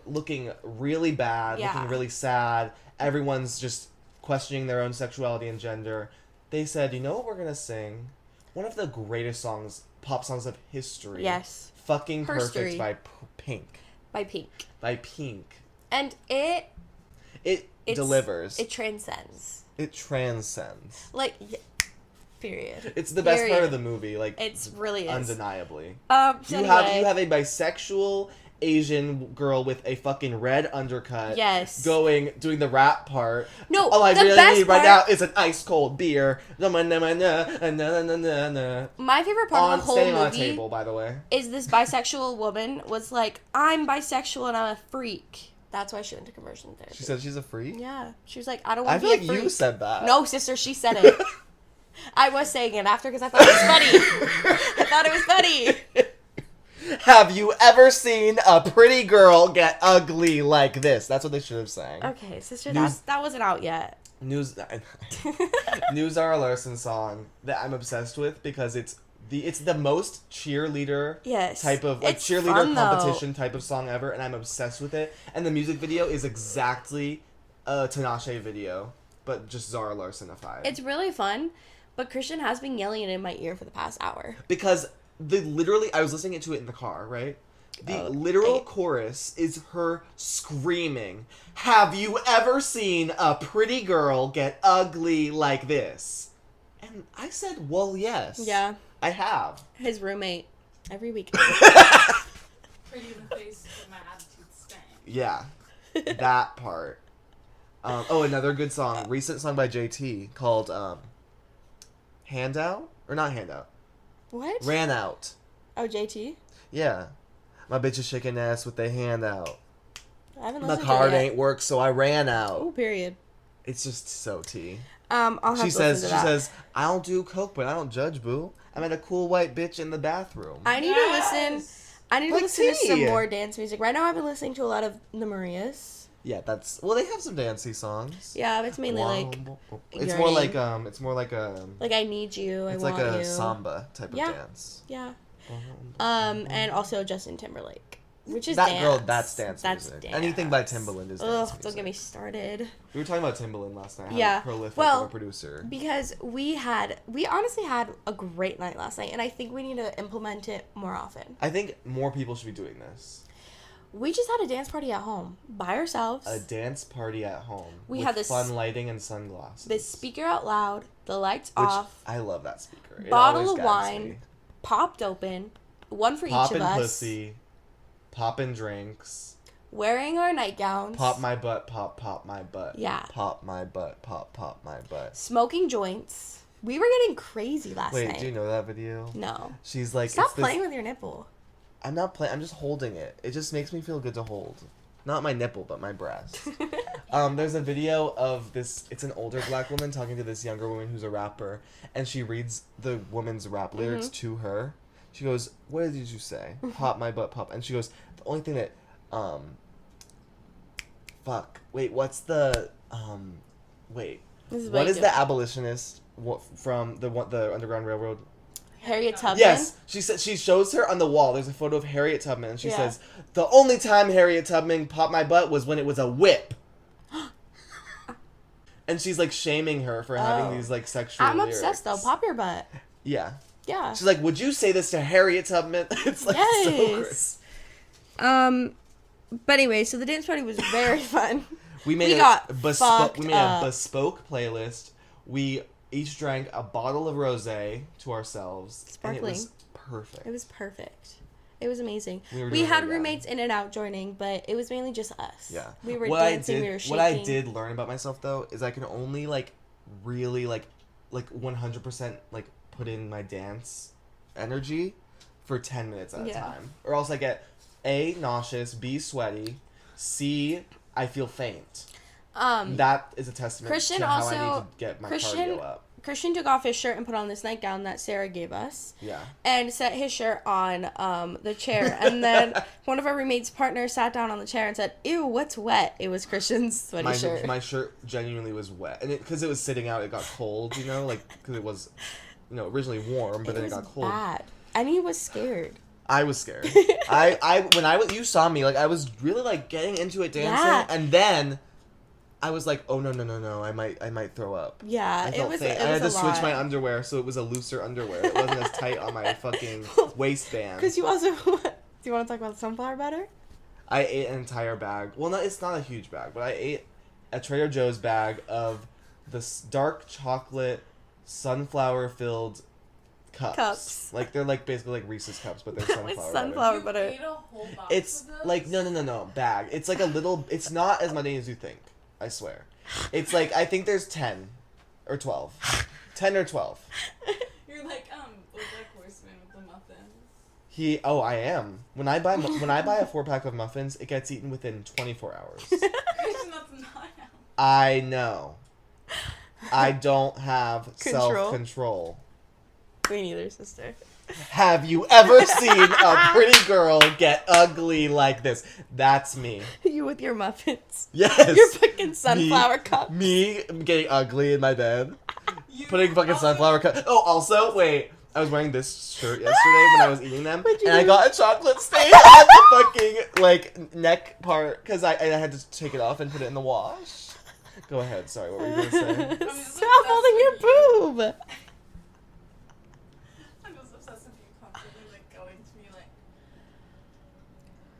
Speaker 5: really bad,
Speaker 6: Yeah.
Speaker 5: looking really sad, everyone's just questioning their own sexuality and gender. They said, you know what we're gonna sing? one of the greatest pop songs of history.
Speaker 6: Yes.
Speaker 5: Fucking
Speaker 6: Herstory.
Speaker 5: Perfect by Pink.
Speaker 6: By Pink.
Speaker 5: By Pink.
Speaker 6: And
Speaker 5: It delivers.
Speaker 6: It transcends.
Speaker 5: It transcends.
Speaker 6: Like, period.
Speaker 5: It's the best part
Speaker 6: Period.
Speaker 5: of the movie. Like,
Speaker 6: It's really is.
Speaker 5: undeniably.
Speaker 6: So
Speaker 5: You have a bisexual Asian girl with a fucking red undercut.
Speaker 6: Yes.
Speaker 5: Doing the rap part.
Speaker 6: No,
Speaker 5: all I
Speaker 6: the
Speaker 5: really
Speaker 6: best
Speaker 5: need right
Speaker 6: part-
Speaker 5: now is an ice cold beer.
Speaker 6: My favorite part of the whole
Speaker 5: Standing on a
Speaker 6: movie
Speaker 5: table, by the way.
Speaker 6: is this bisexual woman was like, I'm bisexual and I'm a freak. That's why she went to conversion therapy.
Speaker 5: She said she's a freak?
Speaker 6: Yeah. She was like, I don't want
Speaker 5: I
Speaker 6: to
Speaker 5: feel
Speaker 6: be
Speaker 5: like
Speaker 6: a freak.
Speaker 5: you said that.
Speaker 6: No, sister, she said it. I was saying it after because I thought it was funny. I thought it was funny.
Speaker 5: Have you ever seen a pretty girl get ugly like this? That's what they should have sang.
Speaker 6: Okay, sister,
Speaker 5: News-
Speaker 6: that wasn't out yet.
Speaker 5: New Zara Larsson song that I'm obsessed with because it's the most cheerleader
Speaker 6: Yes.
Speaker 5: type of
Speaker 6: It's
Speaker 5: cheerleader
Speaker 6: fun, though.
Speaker 5: competition type of song ever, and I'm obsessed with it. And the music video is exactly a Tinashe video, but just Zara Larsson-ified.
Speaker 6: It's really fun, but Christian has been yelling it in my ear for the past hour.
Speaker 5: Because I was listening to it in the car, right? The
Speaker 6: Oh,
Speaker 5: literal chorus is her screaming, "Have you ever seen a pretty girl get ugly like this?" And I said, well, yes.
Speaker 6: Yeah.
Speaker 5: I have.
Speaker 6: His roommate every week.
Speaker 7: Pretty in the face with my attitude stank.
Speaker 5: Yeah. That part. Another good song. Recent song by JT called Handout? Or not Handout.
Speaker 6: What?
Speaker 5: Ran Out.
Speaker 6: Oh, JT?
Speaker 5: Yeah. My bitch is shaking ass with a hand out.
Speaker 6: I haven't
Speaker 5: My
Speaker 6: listened
Speaker 5: card
Speaker 6: to it yet.
Speaker 5: ain't work, so I ran out.
Speaker 6: Oh, period.
Speaker 5: It's just so tea.
Speaker 6: I'll have
Speaker 5: She
Speaker 6: to listen to that.
Speaker 5: says, I don't do coke, but I don't judge, boo. I met a cool white bitch in the bathroom.
Speaker 6: I need to listen. I need to
Speaker 5: Like
Speaker 6: listen to
Speaker 5: tea.
Speaker 6: some more dance music. Right now, I've been listening to a lot of the Marias.
Speaker 5: Yeah, they have some dancey songs.
Speaker 6: Yeah, it's mainly like
Speaker 5: it's
Speaker 6: yearning.
Speaker 5: more like
Speaker 6: like I need you, I
Speaker 5: it's
Speaker 6: want
Speaker 5: like a
Speaker 6: you.
Speaker 5: samba type
Speaker 6: Yeah.
Speaker 5: of dance.
Speaker 6: Yeah. And also Justin Timberlake, which is
Speaker 5: that
Speaker 6: dance.
Speaker 5: girl, that's dance
Speaker 6: That's
Speaker 5: music.
Speaker 6: dance.
Speaker 5: Anything by Timbaland is dance
Speaker 6: Ugh,
Speaker 5: music.
Speaker 6: don't get me started.
Speaker 5: We were talking about Timbaland last night. How
Speaker 6: Yeah.
Speaker 5: prolific
Speaker 6: Well,
Speaker 5: of a producer.
Speaker 6: Because we honestly had a great night last night, and I think we need to implement it more often.
Speaker 5: I think more people should be doing this.
Speaker 6: We just had a dance party at home by ourselves.
Speaker 5: A dance party at home.
Speaker 6: We
Speaker 5: with
Speaker 6: had this-
Speaker 5: fun lighting and sunglasses.
Speaker 6: The speaker out loud, the lights
Speaker 5: Which,
Speaker 6: off,
Speaker 5: I love that speaker. It
Speaker 6: bottle
Speaker 5: always
Speaker 6: of
Speaker 5: gags
Speaker 6: wine,
Speaker 5: me.
Speaker 6: popped open, one for each of
Speaker 5: Poppin'
Speaker 6: us,
Speaker 5: pussy. Poppin' drinks.
Speaker 6: wearing our nightgowns,
Speaker 5: Pop my butt, pop my butt.
Speaker 6: Yeah.
Speaker 5: Pop my butt, pop my butt.
Speaker 6: smoking joints. We were getting crazy last night.
Speaker 5: Wait, do you know that video?
Speaker 6: No.
Speaker 5: She's like,
Speaker 6: Stop
Speaker 5: it's this-
Speaker 6: playing with your nipple.
Speaker 5: I'm not playing. I'm just holding it. It just makes me feel good to hold. Not my nipple, but my breast. There's a video of this. It's an older black woman talking to this younger woman who's a rapper, and she reads the woman's rap lyrics
Speaker 6: Mm-hmm.
Speaker 5: to her. She goes, "What did you say? Pop my butt, pop." And she goes, "The only thing that, fuck. Wait, what's the wait?
Speaker 6: This is
Speaker 5: What is
Speaker 6: way
Speaker 5: the abolitionist from the Underground Railroad?"
Speaker 6: Harriet Tubman?
Speaker 5: Yes, she said she shows her on the wall. There's a photo of Harriet Tubman, and she
Speaker 6: Yeah.
Speaker 5: says, "The only time Harriet Tubman popped my butt was when it was a whip." And she's like shaming her for having these like sexual.
Speaker 6: I'm
Speaker 5: lyrics.
Speaker 6: obsessed though. Pop your butt.
Speaker 5: Yeah.
Speaker 6: Yeah.
Speaker 5: She's like, "Would you say this to Harriet Tubman?" It's like so
Speaker 6: Yes.
Speaker 5: gross.
Speaker 6: But anyway, so the dance party was very fun.
Speaker 5: We made
Speaker 6: got
Speaker 5: a
Speaker 6: fucked up.
Speaker 5: bespoke playlist. We each drank a bottle of rosé to ourselves, and it
Speaker 6: Sparkling.
Speaker 5: was perfect.
Speaker 6: It was perfect. It was amazing.
Speaker 5: We were
Speaker 6: We
Speaker 5: doing
Speaker 6: had
Speaker 5: it again.
Speaker 6: roommates in and out joining, but it was mainly just us.
Speaker 5: Yeah.
Speaker 6: We were
Speaker 5: what
Speaker 6: dancing, we were shaking.
Speaker 5: What I did learn about myself though is I can only like really like 100% like put in my dance energy for 10 minutes at a
Speaker 6: Yeah.
Speaker 5: time, or else I get A, nauseous, B, sweaty, C, I feel faint. That is a testament
Speaker 6: Christian
Speaker 5: to how I
Speaker 6: also
Speaker 5: need to get my cardio up.
Speaker 6: Christian took off his shirt and put on this nightgown that Sarah gave us.
Speaker 5: Yeah.
Speaker 6: And set his shirt on the chair. And then one of our roommates' partners sat down on the chair and said, "Ew, what's wet?" It was Christian's sweaty shirt.
Speaker 5: My shirt genuinely was wet, and because it was sitting out, it got cold. You know, like because it was, originally warm, but then it
Speaker 6: was
Speaker 5: got cold.
Speaker 6: bad. And he was scared.
Speaker 5: I was scared. you saw me, like I was really like getting into it dancing,
Speaker 6: Yeah.
Speaker 5: and then I was like, oh no, I might throw up.
Speaker 6: Yeah,
Speaker 5: I felt faint. I had to switch my underwear so it was a looser underwear. It wasn't as tight on my fucking waistband.
Speaker 6: Because you also... Do you want to talk about the sunflower butter?
Speaker 5: I ate an entire bag. Well, no, it's not a huge bag, but I ate a Trader Joe's bag of this dark chocolate sunflower-filled cups. Like, they're like basically like Reese's cups, but they're sunflower butter.
Speaker 7: You ate a whole box
Speaker 5: It's
Speaker 7: of those?
Speaker 5: like, no, bag. It's like a little, it's not as many as you think. I swear. It's like, I think there's 10 or 12. 10 or 12.
Speaker 7: You're like, BoJack Horseman with the muffins.
Speaker 5: I am. When I buy a 4-pack of muffins, it gets eaten within 24 hours.
Speaker 7: Christian, that's not how.
Speaker 5: I know. I don't have
Speaker 6: Control.
Speaker 5: self-control.
Speaker 6: Me neither, sister.
Speaker 5: Have you ever seen a pretty girl get ugly like this? That's me.
Speaker 6: You with your muffins.
Speaker 5: Yes.
Speaker 6: Your fucking sunflower cup.
Speaker 5: Me getting ugly in my bed. Putting fucking sunflower cup. Oh, also, wait. I was wearing this shirt yesterday when I was eating them, and I got a chocolate stain on the fucking, like, neck part, because I had to take it off and put it in the wash. Go ahead. Sorry, what were you going to say?
Speaker 6: Stop holding your boob.
Speaker 7: I'm just obsessed with you constantly, like, going to me, like,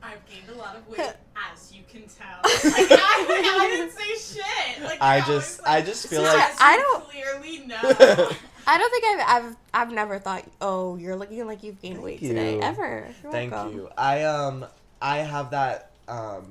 Speaker 7: I've gained a lot of weight, as you can tell. Like, I didn't say shit. Like,
Speaker 5: I just feel like...
Speaker 7: As
Speaker 6: I
Speaker 7: you
Speaker 6: don't-
Speaker 7: clearly know.
Speaker 6: I don't think I've never thought, oh, you're looking like you've gained weight today.
Speaker 5: you.
Speaker 6: Ever. You're
Speaker 5: Thank
Speaker 6: welcome.
Speaker 5: you. I have that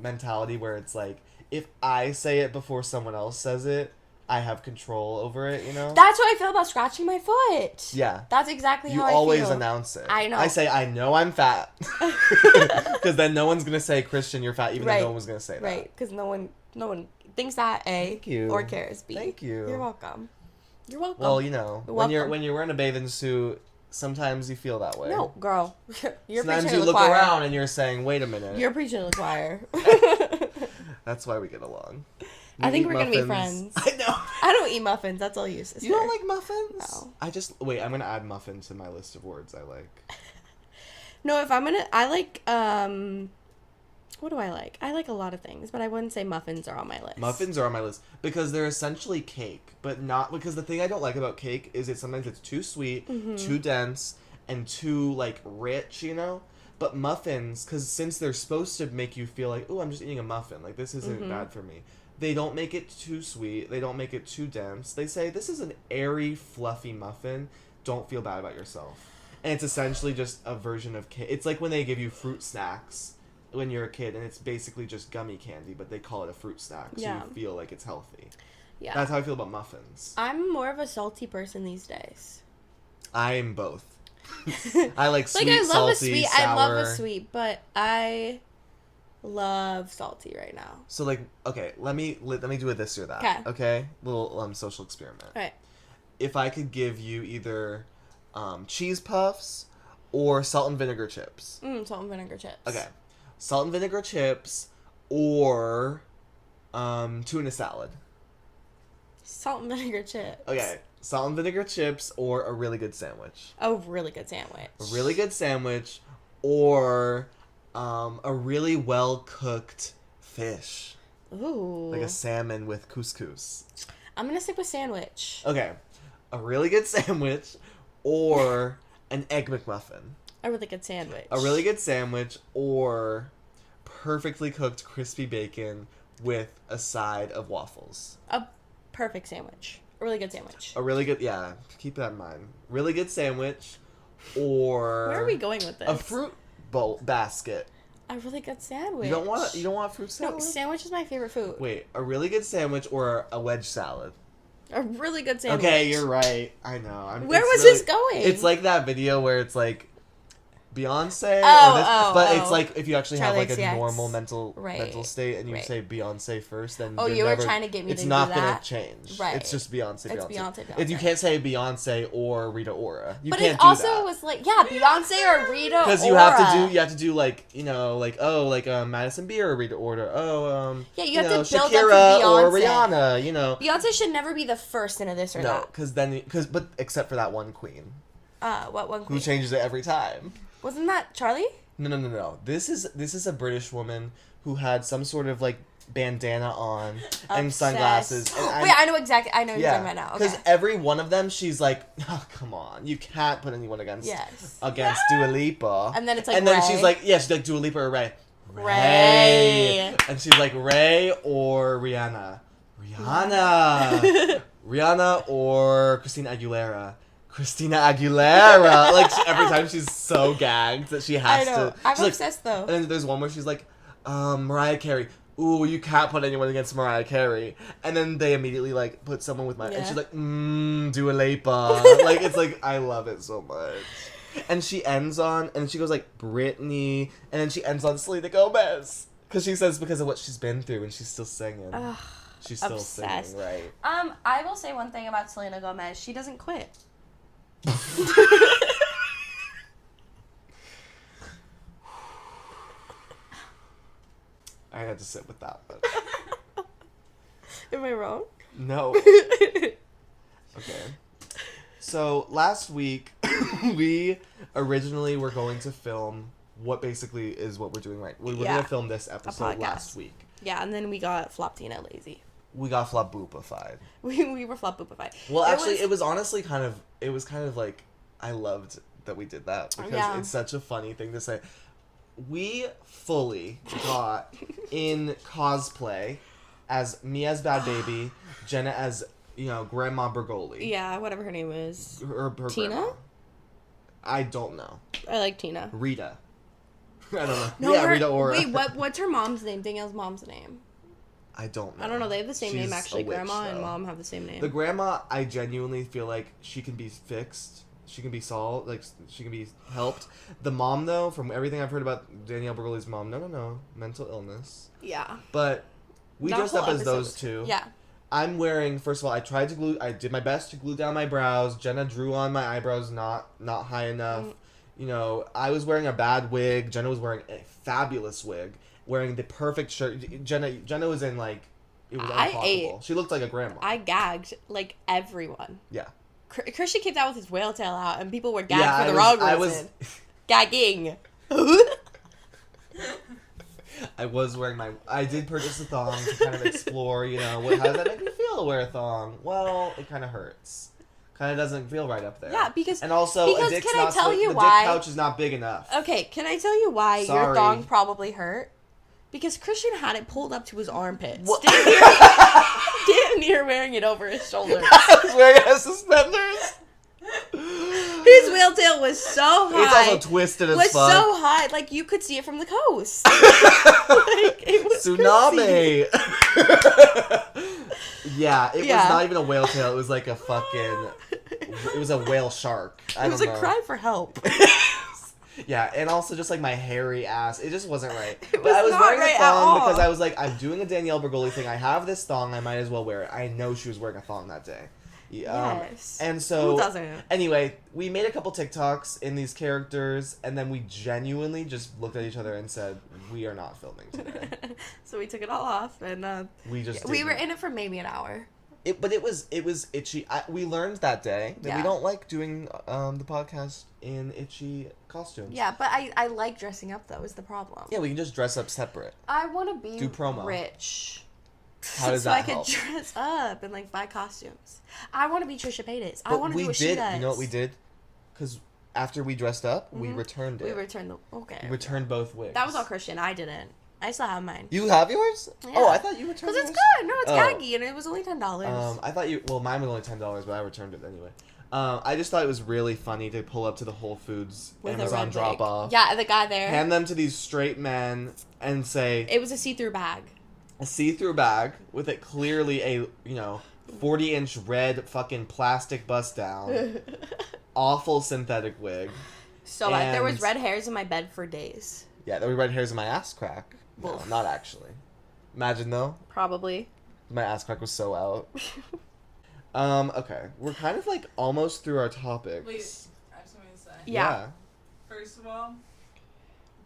Speaker 5: mentality where it's like, if I say it before someone else says it, I have control over it, you know?
Speaker 6: That's what I feel about scratching my foot.
Speaker 5: Yeah.
Speaker 6: That's exactly
Speaker 5: You
Speaker 6: how I
Speaker 5: always
Speaker 6: feel.
Speaker 5: announce it.
Speaker 6: I know.
Speaker 5: I say, I know I'm fat. Because then no one's going to say, Christian, you're fat, even though no one was going to say that.
Speaker 6: Right, because no one thinks that, A,
Speaker 5: Thank you.
Speaker 6: or cares, B.
Speaker 5: Thank you.
Speaker 6: You're welcome. You're welcome.
Speaker 5: Well, you know,
Speaker 6: You're
Speaker 5: when
Speaker 6: welcome.
Speaker 5: you're wearing a bathing suit, sometimes you feel that way.
Speaker 6: No, girl. You're
Speaker 5: Sometimes
Speaker 6: preaching
Speaker 5: you
Speaker 6: to the
Speaker 5: look
Speaker 6: choir.
Speaker 5: around and you're saying, wait a minute.
Speaker 6: You're preaching to the choir.
Speaker 5: That's why we get along.
Speaker 6: I
Speaker 5: We
Speaker 6: think
Speaker 5: eat
Speaker 6: we're going to be
Speaker 5: muffins.
Speaker 6: friends.
Speaker 5: I know.
Speaker 6: I don't eat muffins. That's all you, sister.
Speaker 5: You don't like muffins?
Speaker 6: No.
Speaker 5: Wait, I'm going to add muffin to my list of words I like.
Speaker 6: No, if I'm going to... I like... What do I like? I like a lot of things, but I wouldn't say muffins are on my list.
Speaker 5: Muffins are on my list because they're essentially cake, but not... Because the thing I don't like about cake is sometimes it's too sweet, too dense, and too, like, rich, you know? But muffins, because since they're supposed to make you feel like, oh, I'm just eating a muffin, like, this isn't bad for me. They don't make it too sweet. They don't make it too dense. They say, this is an airy, fluffy muffin. Don't feel bad about yourself. And it's essentially just a version of cake. It's like when they give you fruit snacks when you're a kid, and it's basically just gummy candy, but they call it a fruit snack, so you feel like it's healthy.
Speaker 6: Yeah.
Speaker 5: That's how I feel about muffins.
Speaker 6: I'm more of a salty person these days.
Speaker 5: I'm both. I like sweet,
Speaker 6: I love
Speaker 5: salty,
Speaker 6: a sweet.
Speaker 5: sour.
Speaker 6: I love a sweet, but I love salty right now.
Speaker 5: So, like, okay, let me do a this or that.
Speaker 6: 'Kay.
Speaker 5: Okay? Little social experiment.
Speaker 6: All right.
Speaker 5: If I could give you either cheese puffs or salt and vinegar chips.
Speaker 6: Salt and vinegar chips.
Speaker 5: Okay. Salt and vinegar chips or tuna salad.
Speaker 6: Salt and vinegar chips.
Speaker 5: Okay. Salt and vinegar chips or a really good sandwich.
Speaker 6: A really good sandwich.
Speaker 5: A really good sandwich or a really well-cooked fish.
Speaker 6: Ooh.
Speaker 5: Like a salmon with couscous.
Speaker 6: I'm going to stick with sandwich.
Speaker 5: Okay. A really good sandwich or an egg McMuffin.
Speaker 6: A really good sandwich.
Speaker 5: A really good sandwich or perfectly cooked crispy bacon with a side of waffles.
Speaker 6: A perfect sandwich. A really good sandwich.
Speaker 5: A really good, yeah, keep that in mind. Really good sandwich or...
Speaker 6: Where are we going with this?
Speaker 5: A fruit bowl basket.
Speaker 6: A really good sandwich.
Speaker 5: You don't want fruit salad?
Speaker 6: No, sandwich is my favorite food.
Speaker 5: Wait, a really good sandwich or a wedge salad?
Speaker 6: A really good sandwich.
Speaker 5: Okay, you're right. I know.
Speaker 6: Where was this going?
Speaker 5: It's like that video where it's like Beyonce, but it's like if you actually
Speaker 6: Charli
Speaker 5: have like a
Speaker 6: XCX.
Speaker 5: normal mental state and you say Beyonce first, then
Speaker 6: Oh,
Speaker 5: you're
Speaker 6: you were
Speaker 5: never,
Speaker 6: trying to get me
Speaker 5: it's
Speaker 6: to do
Speaker 5: not
Speaker 6: that?
Speaker 5: gonna change.
Speaker 6: Right.
Speaker 5: It's just Beyonce.
Speaker 6: It's Beyonce.
Speaker 5: If you can't say Beyonce or Rita Ora, you
Speaker 6: but
Speaker 5: can't
Speaker 6: it
Speaker 5: do
Speaker 6: also
Speaker 5: that.
Speaker 6: was like, yeah, Beyonce or Rita Ora.
Speaker 5: Because you have to do like Madison Beer or Rita Ora.
Speaker 6: Yeah, you have to build
Speaker 5: Shakira
Speaker 6: up to
Speaker 5: or
Speaker 6: Beyonce.
Speaker 5: Rihanna. You know.
Speaker 6: Beyonce should never be the first into this or
Speaker 5: No,
Speaker 6: that.
Speaker 5: but except for that one queen
Speaker 6: What one
Speaker 5: who
Speaker 6: queen?
Speaker 5: changes it every time.
Speaker 6: Wasn't that Charlie?
Speaker 5: No. This is a British woman who had some sort of like bandana on and
Speaker 6: Obsessed.
Speaker 5: sunglasses. And
Speaker 6: Wait, I know exactly. I know what you're talking about now. Okay.
Speaker 5: Because every one of them, she's like, oh, come on, you can't put anyone against Dua Lipa.
Speaker 6: And then it's like,
Speaker 5: and then
Speaker 6: Ray.
Speaker 5: she's like, yeah, she's like Dua Lipa or Ray.
Speaker 6: Ray.
Speaker 5: And she's like Ray or Rihanna. Rihanna or Christina Aguilera. Like every time she's so gagged that she has to.
Speaker 6: I'm obsessed though.
Speaker 5: And then there's one where she's like, Mariah Carey. Ooh, you can't put anyone against Mariah Carey. And then they immediately like put someone with and she's like, Dua Lipa. Like it's like I love it so much. And she ends on, and she goes like Britney, and then she ends on Selena Gomez because she says because of what she's been through, and she's still singing. She's still
Speaker 6: obsessed.
Speaker 5: singing, right?
Speaker 6: I will say one thing about Selena Gomez: she doesn't quit.
Speaker 5: I had to sit with that one.
Speaker 6: Am I wrong?
Speaker 5: No. Okay. So last week, we originally were going to film what basically is what we're doing right. We were going to film this episode last week.
Speaker 6: Yeah, and then we got Floptina lazy.
Speaker 5: We got FLOPBOOPA-fied.
Speaker 6: We were FLOPBOOPA-fied.
Speaker 5: Well, actually, it was honestly kind of like, I loved that we did that because it's such a funny thing to say. We fully got in cosplay as me as Bad Baby, Jenna as, Grandma Bergoli.
Speaker 6: Yeah, whatever her name is.
Speaker 5: Her
Speaker 6: Tina?
Speaker 5: grandma. I don't know.
Speaker 6: I like Tina.
Speaker 5: Rita. I don't know.
Speaker 6: No,
Speaker 5: yeah, Rita Ora.
Speaker 6: Wait, what's her mom's name? Danielle's mom's name.
Speaker 5: I don't know.
Speaker 6: I don't know. They have the same
Speaker 5: She's
Speaker 6: name, actually.
Speaker 5: a witch,
Speaker 6: Grandma and
Speaker 5: though.
Speaker 6: mom have the same name.
Speaker 5: The grandma, I genuinely feel like she can be fixed. She can be solved. Like, she can be helped. The mom, though, from everything I've heard about Danielle Bergoli's mom, no. Mental illness.
Speaker 6: Yeah.
Speaker 5: But we dressed up as those two.
Speaker 6: Yeah.
Speaker 5: I'm wearing, first of all, I did my best to glue down my brows. Jenna drew on my eyebrows not high enough. I was wearing a bad wig. Jenna was wearing a fabulous wig. Wearing the perfect shirt. Jenna was in, like, it was unclockable.
Speaker 6: I ate.
Speaker 5: She looked like a grandma.
Speaker 6: I gagged, like, everyone.
Speaker 5: Yeah.
Speaker 6: Christian came out with his whale tail out, and people were gagged for the wrong reason.
Speaker 5: I was
Speaker 6: gagging.
Speaker 5: I was wearing I did purchase a thong to kind of explore, how does that make me feel to wear a thong? Well, it kind of hurts. Kind of doesn't feel right up there.
Speaker 6: Yeah, because...
Speaker 5: And also,
Speaker 6: because
Speaker 5: a dick's
Speaker 6: can I
Speaker 5: not
Speaker 6: tell you
Speaker 5: the
Speaker 6: why?
Speaker 5: dick pouch is not big enough.
Speaker 6: Okay, can I tell you why
Speaker 5: Sorry.
Speaker 6: your thong probably hurt? Because Christian had it pulled up to his armpits. Damn near wearing it over his shoulders.
Speaker 5: I was wearing it as suspenders.
Speaker 6: His whale tail was so high.
Speaker 5: It's also twisted as fuck.
Speaker 6: Was so high, like you could see it from the coast. Like, it was
Speaker 5: tsunami. Yeah, it was not even a whale tail. It was like a fucking. It was a whale shark.
Speaker 6: It was a cry for help.
Speaker 5: Yeah, and also just like my hairy ass. It just wasn't right.
Speaker 6: It
Speaker 5: But I was
Speaker 6: not
Speaker 5: wearing
Speaker 6: right
Speaker 5: a
Speaker 6: at
Speaker 5: thong
Speaker 6: all.
Speaker 5: because I was like, I'm doing a Danielle Bergoli thing. I have this thong. I might as well wear it. I know she was wearing a thong that day.
Speaker 6: Yes.
Speaker 5: And so,
Speaker 6: who doesn't?
Speaker 5: Anyway, we made a couple TikToks in these characters, and then we genuinely just looked at each other and said, we are not filming today.
Speaker 6: So we took it all off, and
Speaker 5: we just
Speaker 6: we were in it for maybe an hour.
Speaker 5: But it was itchy. We learned that day that we don't like doing the podcast in itchy costumes.
Speaker 6: Yeah, but I like dressing up, though, is the problem.
Speaker 5: Yeah, we can just dress up separate.
Speaker 6: I want to be
Speaker 5: Do promo.
Speaker 6: rich.
Speaker 5: How does
Speaker 6: so
Speaker 5: that
Speaker 6: I
Speaker 5: help?
Speaker 6: could dress up and, like, buy costumes. I want to be Trisha Paytas. I want to do what she does.
Speaker 5: You know what we did? Because after we dressed up, we returned it.
Speaker 6: We returned
Speaker 5: We returned both wigs.
Speaker 6: That was all Christian. I didn't. I still have mine.
Speaker 5: You have yours?
Speaker 6: Yeah.
Speaker 5: Oh, I thought you returned yours.
Speaker 6: Because it's good. No, it's gaggy, and it was only $10.
Speaker 5: I thought well, mine was only $10, but I returned it anyway. I just thought it was really funny to pull up to the Whole Foods
Speaker 6: With
Speaker 5: Amazon drop-off.
Speaker 6: Yeah, the guy there.
Speaker 5: Hand them to these straight men and say...
Speaker 6: It was a see-through bag.
Speaker 5: A see-through bag with it clearly a, 40-inch red fucking plastic bust-down. Awful synthetic wig.
Speaker 6: So bad. There was red hairs in my bed for days.
Speaker 5: Yeah, there were red hairs in my ass crack. No, not actually. Imagine, though.
Speaker 6: Probably.
Speaker 5: My ass crack was so out. Okay. We're kind of, like, almost through our topics.
Speaker 7: Wait, I have something to say.
Speaker 6: Yeah.
Speaker 7: First of all,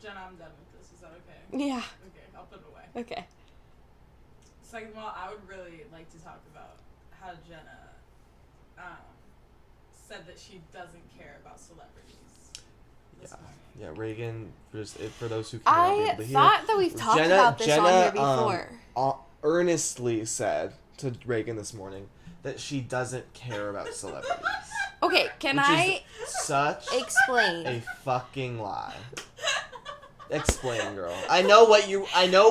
Speaker 7: Jenna, I'm done with this. Is that okay?
Speaker 6: Yeah.
Speaker 7: Okay, I'll put it away.
Speaker 6: Okay.
Speaker 7: Second of all, I would really like to talk about how Jenna said that she doesn't care about celebrities.
Speaker 5: Yeah, Reagan, for those who cannot be able to hear.
Speaker 6: I thought that we've talked about this on here before.
Speaker 5: earnestly said to Reagan this morning that she doesn't care about celebrities.
Speaker 6: Okay, can
Speaker 5: Which
Speaker 6: I
Speaker 5: is such
Speaker 6: explain?
Speaker 5: a fucking lie. Explain, girl. I know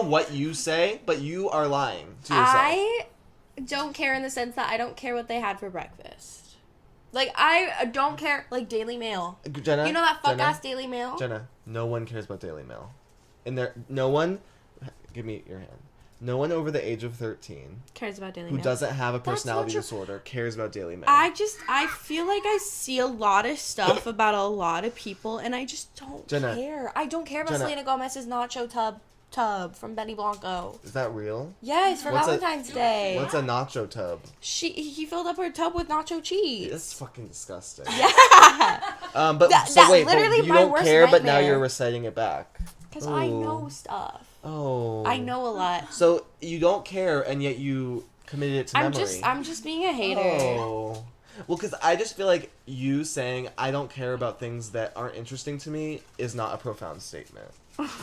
Speaker 5: what you say, but you are lying to yourself.
Speaker 6: I don't care in the sense that I don't care what they had for breakfast. Like, I don't care, like, Daily Mail.
Speaker 5: Jenna,
Speaker 6: You know that fuck-ass Daily Mail?
Speaker 5: Jenna, no one cares about Daily Mail. No one, give me your hand. No one over the age of 13
Speaker 6: Cares about Daily
Speaker 5: who
Speaker 6: Mail.
Speaker 5: doesn't have a
Speaker 6: That's not
Speaker 5: personality
Speaker 6: true.
Speaker 5: disorder cares about Daily Mail.
Speaker 6: I feel like I see a lot of stuff about a lot of people, and I just don't
Speaker 5: Jenna,
Speaker 6: care. I don't care about
Speaker 5: Jenna.
Speaker 6: Selena Gomez's nacho tub from Benny Blanco.
Speaker 5: Is that real?
Speaker 6: Yes, for
Speaker 5: What's
Speaker 6: Valentine's Day.
Speaker 5: What's a nacho tub?
Speaker 6: He filled up her tub with nacho cheese.
Speaker 5: That's fucking disgusting.
Speaker 6: Yeah.
Speaker 5: But
Speaker 6: That's
Speaker 5: wait,
Speaker 6: literally
Speaker 5: but you
Speaker 6: my
Speaker 5: don't
Speaker 6: worst
Speaker 5: care, but now
Speaker 6: nightmare.
Speaker 5: you're reciting it back.
Speaker 6: Because I know stuff.
Speaker 5: Oh.
Speaker 6: I know a lot.
Speaker 5: So you don't care, and yet you committed it to memory.
Speaker 6: I'm just being a hater.
Speaker 5: Oh. Well, because I just feel like you saying I don't care about things that aren't interesting to me is not a profound statement.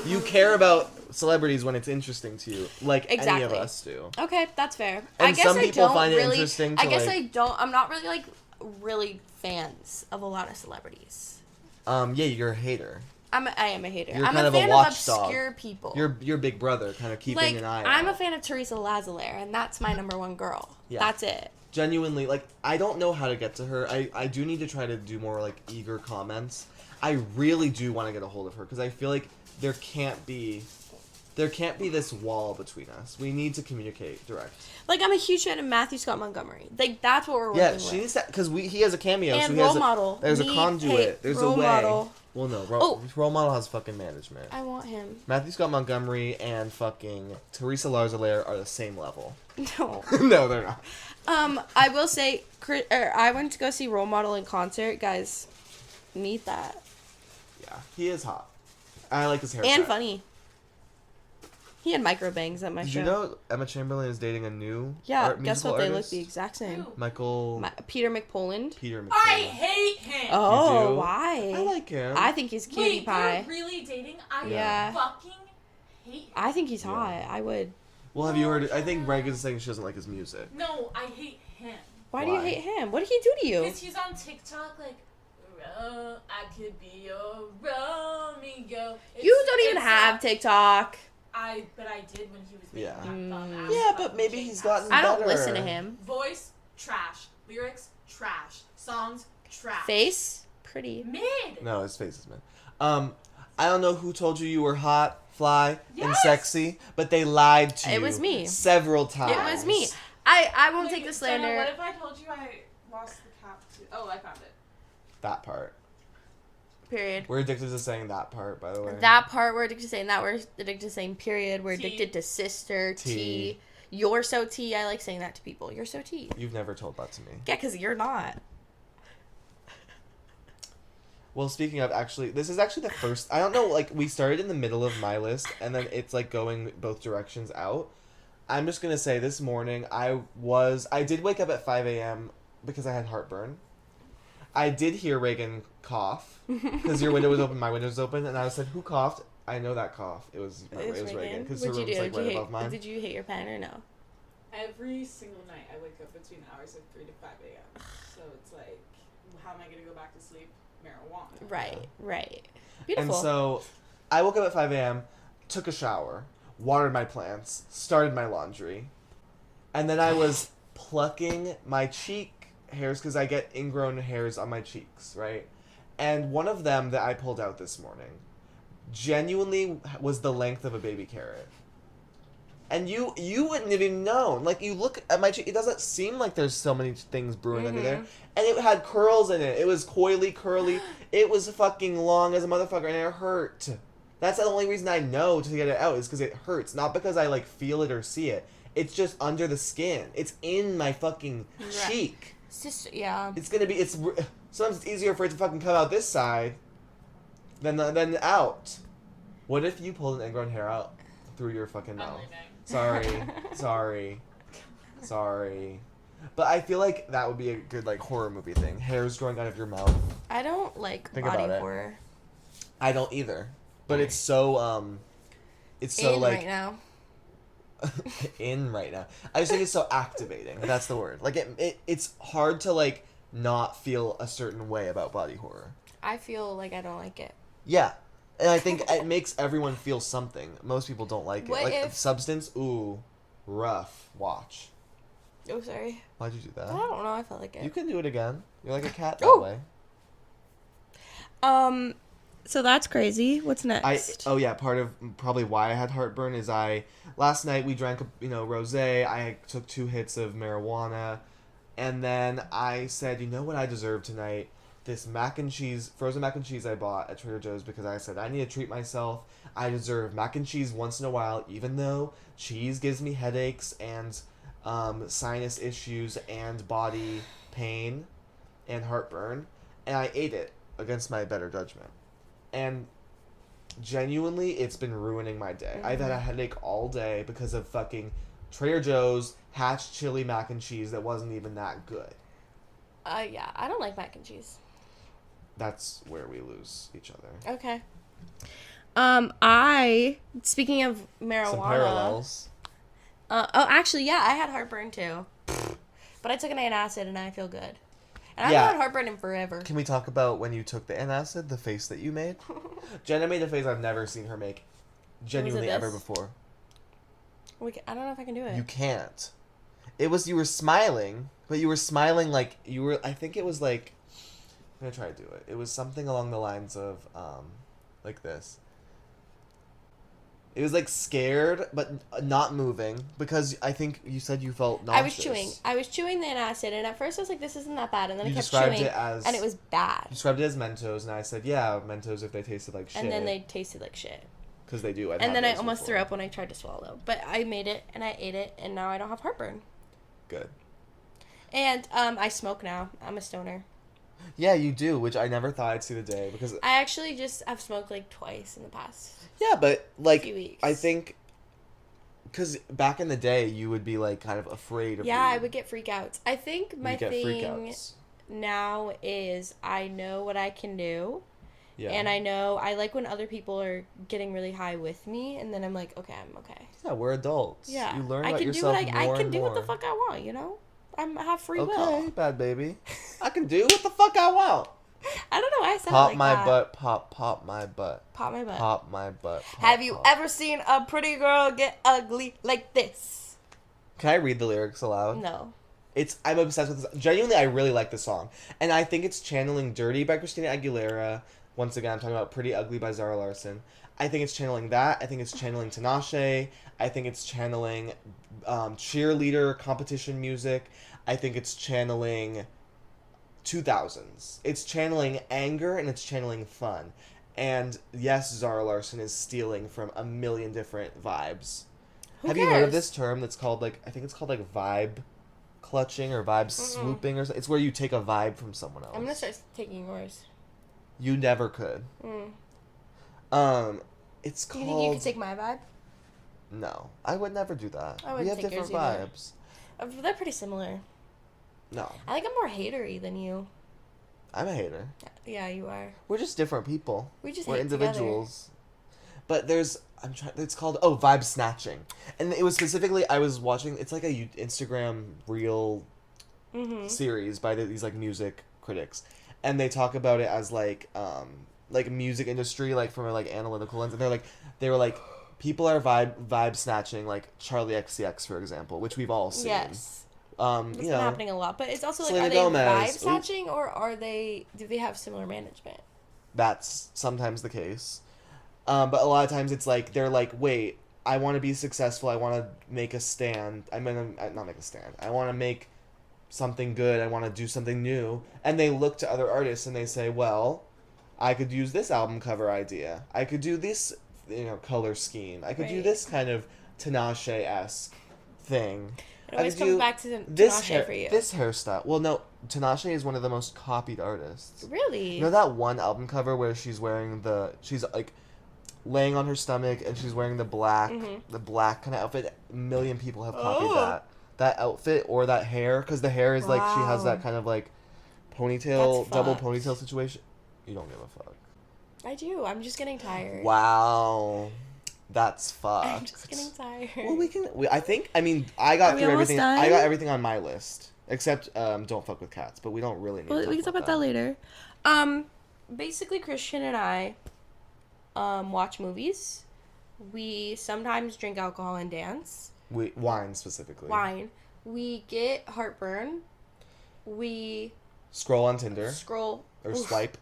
Speaker 5: You care about celebrities when it's interesting to you, like any of
Speaker 6: Exactly.
Speaker 5: us do.
Speaker 6: Okay, that's fair.
Speaker 5: And
Speaker 6: I guess
Speaker 5: some
Speaker 6: I
Speaker 5: people
Speaker 6: don't
Speaker 5: find it
Speaker 6: really.
Speaker 5: interesting to,
Speaker 6: I guess
Speaker 5: like-
Speaker 6: I'm not really like really fans of a lot of celebrities.
Speaker 5: Yeah, you're a hater.
Speaker 6: I am a hater.
Speaker 5: You're
Speaker 6: I'm
Speaker 5: kind
Speaker 6: a
Speaker 5: of a
Speaker 6: fan of
Speaker 5: watchdog.
Speaker 6: obscure people.
Speaker 5: You're Big Brother, kind of keeping
Speaker 6: like
Speaker 5: an eye
Speaker 6: I'm
Speaker 5: out.
Speaker 6: a fan of Teresa Lazalere, and that's my number one girl.
Speaker 5: Yeah.
Speaker 6: That's it.
Speaker 5: Genuinely, like, I don't know how to get to her. I do need to try to do more, like, eager comments. I really do want to get a hold of her, because I feel like there can't be this wall between us. We need to communicate direct.
Speaker 6: Like, I'm a huge fan of Matthew Scott Montgomery. Like, that's what we're working
Speaker 5: Yeah,
Speaker 6: with.
Speaker 5: she needs to, because he has a cameo.
Speaker 6: And
Speaker 5: so he
Speaker 6: role
Speaker 5: has a,
Speaker 6: model.
Speaker 5: There's a
Speaker 6: Need-
Speaker 5: conduit.
Speaker 6: hey,
Speaker 5: There's
Speaker 6: role
Speaker 5: a way.
Speaker 6: model.
Speaker 5: Well, no,
Speaker 6: Oh.
Speaker 5: role model has fucking management.
Speaker 6: I want him.
Speaker 5: Matthew Scott Montgomery and fucking Teresa Lazalere are the same level.
Speaker 6: No.
Speaker 5: No, they're not.
Speaker 6: I will say, I went to go see Role Model in concert. Guys, meet that.
Speaker 5: Yeah, he is hot. I like his haircut.
Speaker 6: And funny. He had micro bangs at my
Speaker 5: Did
Speaker 6: show.
Speaker 5: you know Emma Chamberlain is dating a new
Speaker 6: Yeah, guess
Speaker 5: musical
Speaker 6: what? They look
Speaker 5: artist?
Speaker 6: the exact same.
Speaker 7: Who?
Speaker 5: Michael
Speaker 6: Peter McPoland.
Speaker 5: Peter McPhail.
Speaker 7: I hate him.
Speaker 6: Oh,
Speaker 5: do?
Speaker 6: why?
Speaker 5: I like him.
Speaker 6: I think he's cutie
Speaker 7: Wait,
Speaker 6: pie.
Speaker 7: they're really dating? I
Speaker 6: Yeah.
Speaker 7: fucking hate him.
Speaker 6: I think he's hot. I would.
Speaker 5: Well, have you heard? I think Reagan's saying she doesn't like his music.
Speaker 7: No, I hate him.
Speaker 6: Why do you
Speaker 5: Why?
Speaker 6: hate him? What did he do to you?
Speaker 7: Because he's on TikTok like, I could be your Romeo.
Speaker 6: You don't even have TikTok.
Speaker 7: But I did when he was making
Speaker 5: Yeah.
Speaker 7: that dumb ass
Speaker 5: Yeah, but
Speaker 7: fucking
Speaker 5: maybe
Speaker 7: Jane
Speaker 5: he's
Speaker 7: Pass.
Speaker 5: gotten
Speaker 6: I don't
Speaker 5: better.
Speaker 6: listen to him.
Speaker 7: Voice, trash. Lyrics, trash. Songs, trash.
Speaker 6: Face, pretty.
Speaker 7: Mid.
Speaker 5: No, his face is mid. I don't know who told you were hot, fly, and
Speaker 7: Yes.
Speaker 5: sexy, but they lied to you.
Speaker 6: It was me.
Speaker 5: Several times.
Speaker 6: It was me. I won't take the
Speaker 7: Jenna,
Speaker 6: slander.
Speaker 7: what if I told you I lost the cap too? Oh, I found it.
Speaker 5: That part.
Speaker 6: Period.
Speaker 5: We're addicted to saying that part, by the way.
Speaker 6: That part, we're addicted to saying that. We're addicted to saying period. We're
Speaker 7: T.
Speaker 6: addicted to sister,
Speaker 5: T.
Speaker 6: T. You're so T. I like saying that to people. You're so T.
Speaker 5: You've never told that to me.
Speaker 6: Yeah, because you're not.
Speaker 5: Well, speaking of, actually, this is actually the first. I don't know, like, we started in the middle of my list, and then it's, like, going both directions out. I'm just gonna say, this morning, I did wake up at 5 a.m. because I had heartburn. I did hear Reagan cough, because your window was open, my window was open, and I said, who coughed? I know that cough. It was Reagan, because her
Speaker 6: What'd you
Speaker 5: room's,
Speaker 6: do?
Speaker 5: like, right above mine.
Speaker 6: Did you hate your pen or no?
Speaker 7: Every single night I wake up between the hours of 3 to 5 a.m. So it's like, how am I going to go back to sleep? Marijuana.
Speaker 6: Right. Beautiful.
Speaker 5: And so, I woke up at 5 a.m., took a shower, watered my plants, started my laundry, and then I was plucking my cheek hairs, because I get ingrown hairs on my cheeks, right? And one of them that I pulled out this morning genuinely was the length of a baby carrot. And you wouldn't have even known. Like, you look at my cheek, it doesn't seem like there's so many things brewing under there. And it had curls in it. It was coily, curly. It was fucking long as a motherfucker, and it hurt. That's the only reason I know to get it out, is because it hurts. Not because I, like, feel it or see it. It's just under the skin. It's in my fucking cheek.
Speaker 6: Sister, yeah.
Speaker 5: It's gonna be, sometimes it's easier for it to fucking come out this side than out. What if you pulled an ingrown hair out through your fucking mouth? Sorry. But I feel like that would be a good, like, horror movie thing. Hairs growing out of your mouth.
Speaker 6: I don't like
Speaker 5: Think
Speaker 6: body
Speaker 5: about it.
Speaker 6: horror.
Speaker 5: I don't either. But it's so,
Speaker 6: In
Speaker 5: like,
Speaker 6: right now.
Speaker 5: in right now. I just think it's so activating. That's the word. Like it's hard to like not feel a certain way about body horror.
Speaker 6: I feel like I don't like it.
Speaker 5: Yeah. And I think it makes everyone feel something. Most people don't like it.
Speaker 6: What
Speaker 5: Like
Speaker 6: if...
Speaker 5: Substance, ooh, rough. Watch.
Speaker 6: Oh, sorry.
Speaker 5: Why'd you do that?
Speaker 6: I don't know. I felt like it.
Speaker 5: You can do it again. You're like a cat that
Speaker 6: Oh.
Speaker 5: way.
Speaker 6: So that's crazy. What's next?
Speaker 5: Oh yeah, part of probably why I had heartburn is last night we drank rosé. I took 2 hits of marijuana, and then I said, you know what I deserve tonight? This frozen mac and cheese I bought at Trader Joe's because I said I need to treat myself. I deserve mac and cheese once in a while, even though cheese gives me headaches and sinus issues and body pain and heartburn, and I ate it against my better judgment. And genuinely, it's been ruining my day. I've had a headache all day because of fucking Trader Joe's Hatch chili mac and cheese that wasn't even that good.
Speaker 6: Yeah, I don't like mac and cheese.
Speaker 5: That's where we lose each other.
Speaker 6: Okay. Speaking of marijuana.
Speaker 5: Some parallels.
Speaker 6: Actually, yeah, I had heartburn too. But I took an antacid and I feel good. And I
Speaker 5: Yeah.
Speaker 6: haven't had heartburn in forever.
Speaker 5: Can we talk about when you took the antacid, the face that you made? Jenna made a face I've never seen her make genuinely ever
Speaker 6: this?
Speaker 5: before.
Speaker 6: I don't know if I can do it.
Speaker 5: You can't. It was, you were smiling, but you were smiling like you were, I think it was like, I'm going to try to do it. It was something along the lines of, like this. It was like scared, but not moving, because I think you said you felt nauseous.
Speaker 6: I was chewing the antacid, and at first I was like, this isn't that bad, and then
Speaker 5: You
Speaker 6: I kept
Speaker 5: described
Speaker 6: chewing,
Speaker 5: it as-
Speaker 6: and it was bad.
Speaker 5: You described it as Mentos, and I said, yeah, Mentos if they tasted like shit.
Speaker 6: And then they tasted like shit.
Speaker 5: Because they do.
Speaker 6: And then I almost threw up when I tried to swallow. But I made it, and I ate it, and now I don't have heartburn.
Speaker 5: Good.
Speaker 6: And I smoke now. I'm a stoner.
Speaker 5: Yeah, you do, which I never thought I'd see the day, because...
Speaker 6: I actually just have smoked like twice in the past.
Speaker 5: Yeah, but like,
Speaker 6: few weeks.
Speaker 5: I think... Because back in the day, you would be like kind of afraid of
Speaker 6: Yeah,
Speaker 5: weed.
Speaker 6: I would get freakouts. I think my
Speaker 5: You'd get
Speaker 6: thing
Speaker 5: freakouts.
Speaker 6: now is I know what I can do.
Speaker 5: Yeah.
Speaker 6: And I like when other people are getting really high with me, and then I'm like, okay, I'm okay.
Speaker 5: Yeah, we're adults.
Speaker 6: Yeah.
Speaker 5: You learn
Speaker 6: I
Speaker 5: about
Speaker 6: can
Speaker 5: yourself
Speaker 6: do what I
Speaker 5: more
Speaker 6: can
Speaker 5: and
Speaker 6: do what the
Speaker 5: more.
Speaker 6: fuck I want, you know? I have free will.
Speaker 5: Okay, bad baby. I can do what the fuck I want.
Speaker 6: I don't know why I said
Speaker 5: Pop
Speaker 6: it like
Speaker 5: my
Speaker 6: that.
Speaker 5: butt, pop my butt.
Speaker 6: Pop my butt.
Speaker 5: Pop my butt. Pop,
Speaker 6: Have you
Speaker 5: pop.
Speaker 6: ever seen a pretty girl get ugly like this?
Speaker 5: Can I read the lyrics aloud?
Speaker 6: No.
Speaker 5: I'm obsessed with this. Genuinely, I really like the song. And I think it's channeling Dirty by Christina Aguilera. Once again, I'm talking about Pretty Ugly by Zara Larsson. I think it's channeling that. I think it's channeling Tinashe. I think it's channeling cheerleader competition music. I think it's channeling 2000s. It's channeling anger and it's channeling fun. And yes, Zara Larsson is stealing from a million different vibes.
Speaker 6: Who
Speaker 5: Have you heard of
Speaker 6: cares?
Speaker 5: this term that's called I think it's called vibe clutching or vibe swooping or something? It's where you take a vibe from someone else.
Speaker 6: I'm gonna start taking yours.
Speaker 5: You never could. It's
Speaker 6: You
Speaker 5: called...
Speaker 6: think you could take my vibe?
Speaker 5: No, I would never do that.
Speaker 6: I
Speaker 5: We
Speaker 6: wouldn't
Speaker 5: have
Speaker 6: take
Speaker 5: different
Speaker 6: yours either.
Speaker 5: vibes.
Speaker 6: They're pretty similar.
Speaker 5: No,
Speaker 6: I think I'm more hatery than you.
Speaker 5: I'm a hater.
Speaker 6: Yeah, you are.
Speaker 5: We're just different people.
Speaker 6: We just
Speaker 5: We're
Speaker 6: hate
Speaker 5: individuals. But it's called vibe snatching, and it was specifically I was watching. It's like a Instagram reel series by these like music critics, and they talk about it as like music industry, like from a like analytical lens, and they were like people are vibe snatching, like Charlie XCX for example, which we've all seen.
Speaker 6: Yes.
Speaker 5: It's
Speaker 6: It's been happening a lot, but it's also like,
Speaker 5: Selena
Speaker 6: are they
Speaker 5: Gomez.
Speaker 6: vibe snatching or do they have similar management?
Speaker 5: That's sometimes the case. But a lot of times it's like, they're like, wait, I want to be successful. I want to make a stand. I'm going to, not make a stand. I want to make something good. I want to do something new. And they look to other artists and they say, well, I could use this album cover idea. I could do this, color scheme. I could do
Speaker 6: Right.
Speaker 5: this kind of Tinashe-esque thing.
Speaker 6: It always
Speaker 5: I could
Speaker 6: comes
Speaker 5: do
Speaker 6: back to
Speaker 5: this
Speaker 6: Tinashe for you.
Speaker 5: This hairstyle. Well, no, Tinashe is one of the most copied artists.
Speaker 6: Really?
Speaker 5: You know that one album cover where she's wearing she's like laying on her stomach and she's wearing the black kind of outfit? A million people have copied that outfit or that hair, because the hair is like she has that kind of like ponytail,
Speaker 6: That's
Speaker 5: double
Speaker 6: fucked.
Speaker 5: ponytail situation. You don't give a fuck.
Speaker 6: I do. I'm just getting tired.
Speaker 5: Wow. That's fucked.
Speaker 6: I'm just getting tired.
Speaker 5: Well, I got
Speaker 6: Are we
Speaker 5: through
Speaker 6: almost
Speaker 5: everything.
Speaker 6: done?
Speaker 5: I got everything on my list except don't fuck with cats. But we don't really need.
Speaker 6: Well,
Speaker 5: to
Speaker 6: we can talk about that later. Basically, Christian and I watch movies. We sometimes drink alcohol and dance.
Speaker 5: Wine specifically.
Speaker 6: Wine. We get heartburn. We
Speaker 5: Scroll on Tinder.
Speaker 6: scroll
Speaker 5: Or swipe.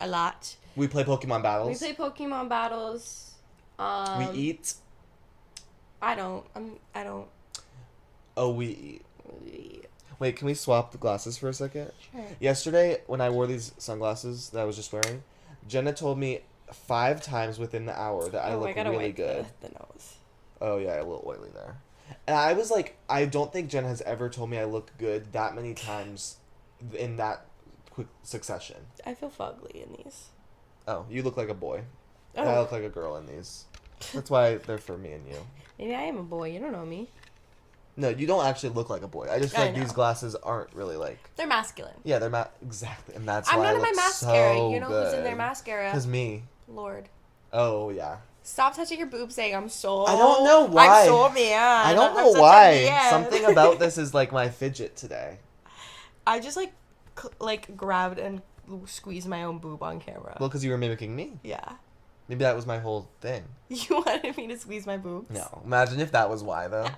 Speaker 6: a lot.
Speaker 5: We play Pokemon battles.
Speaker 6: We play Pokemon battles.
Speaker 5: We eat.
Speaker 6: I don't.
Speaker 5: Oh, we eat. Wait, can we swap the glasses for a second?
Speaker 6: Sure.
Speaker 5: Yesterday, when I wore these sunglasses that I was just wearing, Jenna told me 5 times within the hour that I look really good.
Speaker 6: The nose.
Speaker 5: Oh, yeah, a little oily there. And I was like, I don't think Jenna has ever told me I look good that many times in that quick succession.
Speaker 6: I feel fugly in these.
Speaker 5: Oh, you look like a boy.
Speaker 6: Oh.
Speaker 5: And I look like a girl in these. That's why they're for me and you.
Speaker 6: Maybe I am a boy. You don't know me.
Speaker 5: No, you don't actually look like a boy. I just feel
Speaker 6: I
Speaker 5: like
Speaker 6: know.
Speaker 5: these glasses aren't really like...
Speaker 6: They're masculine.
Speaker 5: Yeah, they're exactly, and that's
Speaker 6: I'm
Speaker 5: why
Speaker 6: none
Speaker 5: I
Speaker 6: of my
Speaker 5: look
Speaker 6: mascara.
Speaker 5: so
Speaker 6: You know
Speaker 5: good.
Speaker 6: who's in their mascara?
Speaker 5: Because me.
Speaker 6: Lord.
Speaker 5: Oh, yeah.
Speaker 6: Stop touching your boobs, saying I'm so...
Speaker 5: I don't know why.
Speaker 6: I'm so mad.
Speaker 5: I don't
Speaker 6: I'm
Speaker 5: know
Speaker 6: such a
Speaker 5: why.
Speaker 6: man.
Speaker 5: Something about this is like my fidget today.
Speaker 6: I just grabbed and squeezed my own boob on camera.
Speaker 5: Well, because you were mimicking me.
Speaker 6: Yeah.
Speaker 5: Maybe that was my whole thing.
Speaker 6: You wanted me to squeeze my boobs?
Speaker 5: No. Imagine if that was why, though.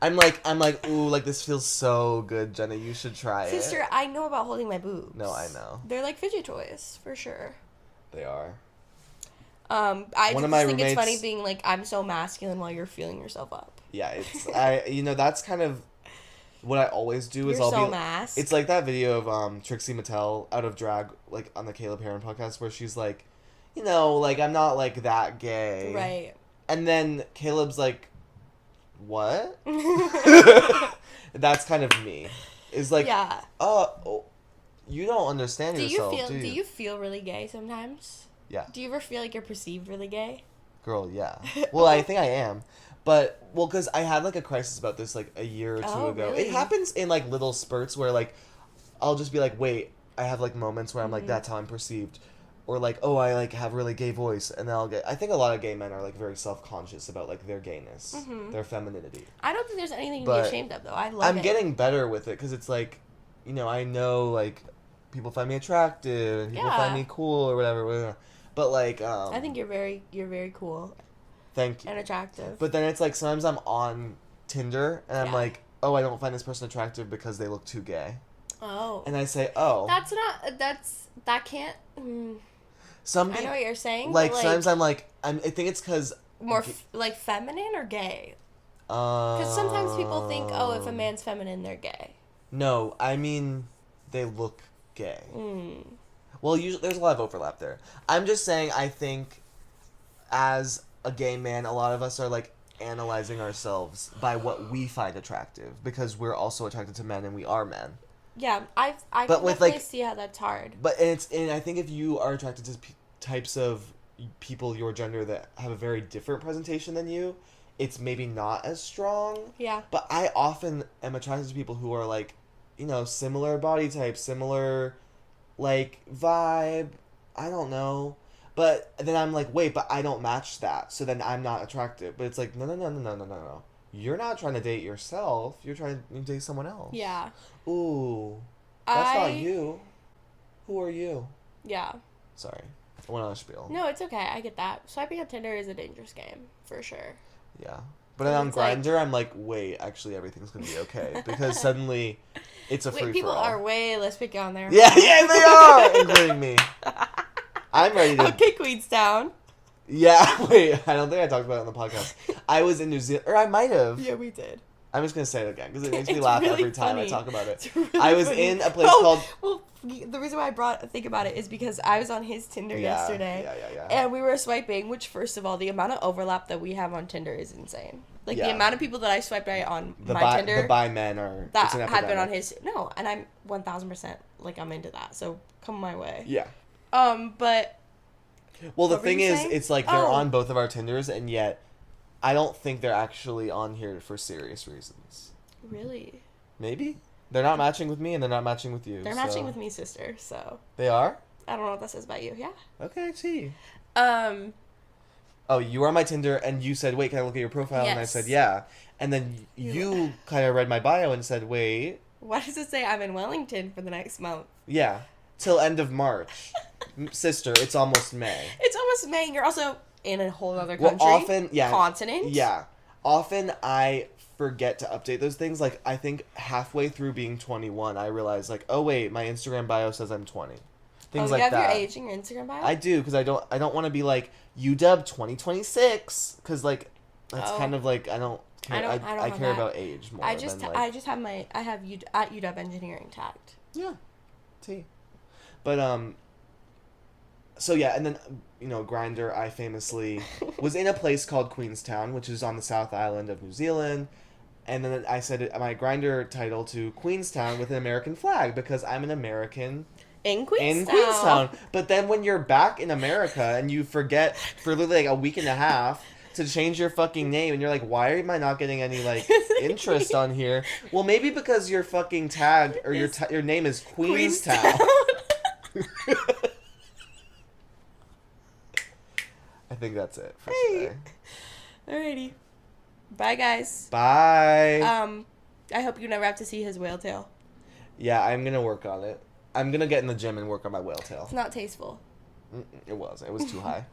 Speaker 5: I'm like, ooh, like, this feels so good, Jenna. You should try it.
Speaker 6: Sister, I know about holding my boobs.
Speaker 5: No, I know.
Speaker 6: They're like fidget toys, for sure.
Speaker 5: They are.
Speaker 6: I
Speaker 5: One
Speaker 6: just
Speaker 5: of my
Speaker 6: think it's
Speaker 5: roommates-
Speaker 6: funny being like, I'm so masculine while you're feeling yourself up.
Speaker 5: Yeah, that's kind of what I always do is
Speaker 6: You're
Speaker 5: I'll
Speaker 6: so
Speaker 5: be...
Speaker 6: masked.
Speaker 5: It's like that video of Trixie Mattel out of drag, like, on the Caleb Heron podcast where she's like, I'm not, like, that gay.
Speaker 6: Right.
Speaker 5: And then Caleb's like, what? That's kind of me. Is like,
Speaker 6: Yeah.
Speaker 5: oh, you don't understand
Speaker 6: Do
Speaker 5: yourself,
Speaker 6: do you feel really gay sometimes?
Speaker 5: Yeah.
Speaker 6: Do you ever feel like you're perceived really gay?
Speaker 5: Girl, yeah. Well, I think I am. But, because I had, like, a crisis about this, like, a year or two
Speaker 6: Oh,
Speaker 5: ago.
Speaker 6: really?
Speaker 5: It happens in, like, little spurts where, like, I'll just be like, wait, I have, like, moments where I'm like, that's how I'm perceived. Or, like, oh, I, like, have really gay voice. And then I think a lot of gay men are, like, very self-conscious about, like, their gayness. Their femininity.
Speaker 6: I don't think there's anything to
Speaker 5: But
Speaker 6: be ashamed of, though. I love
Speaker 5: I'm
Speaker 6: it.
Speaker 5: getting better with it because it's like, I know, like, people find me attractive and people find
Speaker 6: Yeah.
Speaker 5: me cool or whatever. But, like,
Speaker 6: I think you're very cool
Speaker 5: thank you.
Speaker 6: and attractive.
Speaker 5: But then it's like sometimes I'm on Tinder and I'm
Speaker 6: Yeah.
Speaker 5: like, oh, I don't find this person attractive because they look too gay.
Speaker 6: Oh.
Speaker 5: And I say, oh.
Speaker 6: That can't...
Speaker 5: Some
Speaker 6: I know what you're saying,
Speaker 5: like,
Speaker 6: but,
Speaker 5: sometimes I'm like, I think it's because...
Speaker 6: more feminine or gay? Because sometimes people think, oh, if a
Speaker 5: Um,
Speaker 6: man's feminine, they're gay.
Speaker 5: No, I mean, they look gay. Well, usually there's a lot of overlap there. I'm just saying, I think as a gay man, a lot of us are like analyzing ourselves by what we find attractive because we're also attracted to men and we are men.
Speaker 6: Yeah, I
Speaker 5: But
Speaker 6: can
Speaker 5: with,
Speaker 6: definitely
Speaker 5: like-
Speaker 6: see how that's hard.
Speaker 5: But and I think if you are attracted to types of people your gender that have a very different presentation than you, it's maybe not as strong.
Speaker 6: Yeah.
Speaker 5: But I often am attracted to people who are like, similar body type, similar like vibe. I don't know. But then I'm like, wait, but I don't match that. So then I'm not attractive. But it's like, no. You're not trying to date yourself. You're trying to date someone else.
Speaker 6: Yeah.
Speaker 5: Ooh. That's not you. Who are you?
Speaker 6: Yeah.
Speaker 5: Sorry. I went on a spiel.
Speaker 6: No, it's okay. I get that. Swiping on Tinder is a dangerous game, for sure.
Speaker 5: Yeah. But then on
Speaker 6: It's like-
Speaker 5: Grindr, I'm like, wait, actually everything's going to be okay. Because suddenly it's a free
Speaker 6: Wait, people
Speaker 5: for all.
Speaker 6: are way less picky on there.
Speaker 5: Yeah, they are! Including me. I'm ready to...
Speaker 6: Okay, Queenstown.
Speaker 5: Yeah, wait, I don't think I talked about it on the podcast. I was in New Zealand, or I might have.
Speaker 6: Yeah, we did.
Speaker 5: I'm just going to say it again, because it makes me
Speaker 6: It's
Speaker 5: laugh
Speaker 6: really
Speaker 5: every time I
Speaker 6: funny.
Speaker 5: talk about it.
Speaker 6: It's really
Speaker 5: I was
Speaker 6: funny.
Speaker 5: in a place called...
Speaker 6: Well, the reason why I think about it is because I was on his Tinder yesterday.
Speaker 5: Yeah.
Speaker 6: And we were swiping, which, first of all, the amount of overlap that we have on Tinder is insane. Like, the
Speaker 5: Yeah.
Speaker 6: amount of people that I swiped right on
Speaker 5: The
Speaker 6: my Tinder
Speaker 5: the bi men are...
Speaker 6: that
Speaker 5: it's an
Speaker 6: had been on
Speaker 5: epidemic.
Speaker 6: his... No, and I'm 1,000%, like, I'm into that. So, come my way.
Speaker 5: Yeah.
Speaker 6: But...
Speaker 5: Well, the
Speaker 6: What were
Speaker 5: thing
Speaker 6: you
Speaker 5: is,
Speaker 6: saying?
Speaker 5: it's like they're
Speaker 6: Oh.
Speaker 5: on both of our Tinders, and yet I don't think they're actually on here for serious reasons.
Speaker 6: Really?
Speaker 5: Maybe? They're not matching with me, and they're not matching with you.
Speaker 6: They're
Speaker 5: so-
Speaker 6: matching with me, sister, so...
Speaker 5: They are?
Speaker 6: I don't know what that says about you. Yeah.
Speaker 5: Okay, I see. oh, you were on my Tinder, and you said, wait, can I look at your profile? And I
Speaker 6: Yes.
Speaker 5: said, yeah. And then you kind of read my bio and said, wait.
Speaker 6: Why does it say I'm in Wellington for the next month?
Speaker 5: Yeah. Till end of March. Sister, it's almost May.
Speaker 6: It's almost May. You're also in a whole other
Speaker 5: Well,
Speaker 6: country.
Speaker 5: often, yeah.
Speaker 6: Continent.
Speaker 5: Yeah. Often I forget to update those things. Like, I think halfway through being 21, I realized, like, oh, wait, my Instagram bio says I'm 20. Things like
Speaker 6: you have
Speaker 5: that.
Speaker 6: your age in your Instagram bio?
Speaker 5: I do, because I don't want to be like, UW 2026, because, like, that's kind of like, I don't care.
Speaker 6: I don't
Speaker 5: I
Speaker 6: have
Speaker 5: care
Speaker 6: that.
Speaker 5: about age more
Speaker 6: I just
Speaker 5: than,
Speaker 6: I just have I have at UW engineering tagged.
Speaker 5: Yeah. T. But, so yeah, and then, you know, Grindr, I famously was in a place called Queenstown, which is on the South Island of New Zealand, and then I said my Grindr title to Queenstown with an American flag, because I'm an American
Speaker 6: In Queenstown.
Speaker 5: in Queenstown. But then when you're back in America and you forget for literally like a week and a half to change your fucking name, and you're like, why am I not getting any like interest on here? Well, maybe because your fucking tag or your name is Queenstown. I think that's it for today.
Speaker 6: Alrighty. Bye, guys.
Speaker 5: Bye.
Speaker 6: I hope you never have to see his whale tail.
Speaker 5: Yeah, I'm gonna work on it. I'm gonna get in the gym and work on my whale tail.
Speaker 6: It's not tasteful.
Speaker 5: It was too high.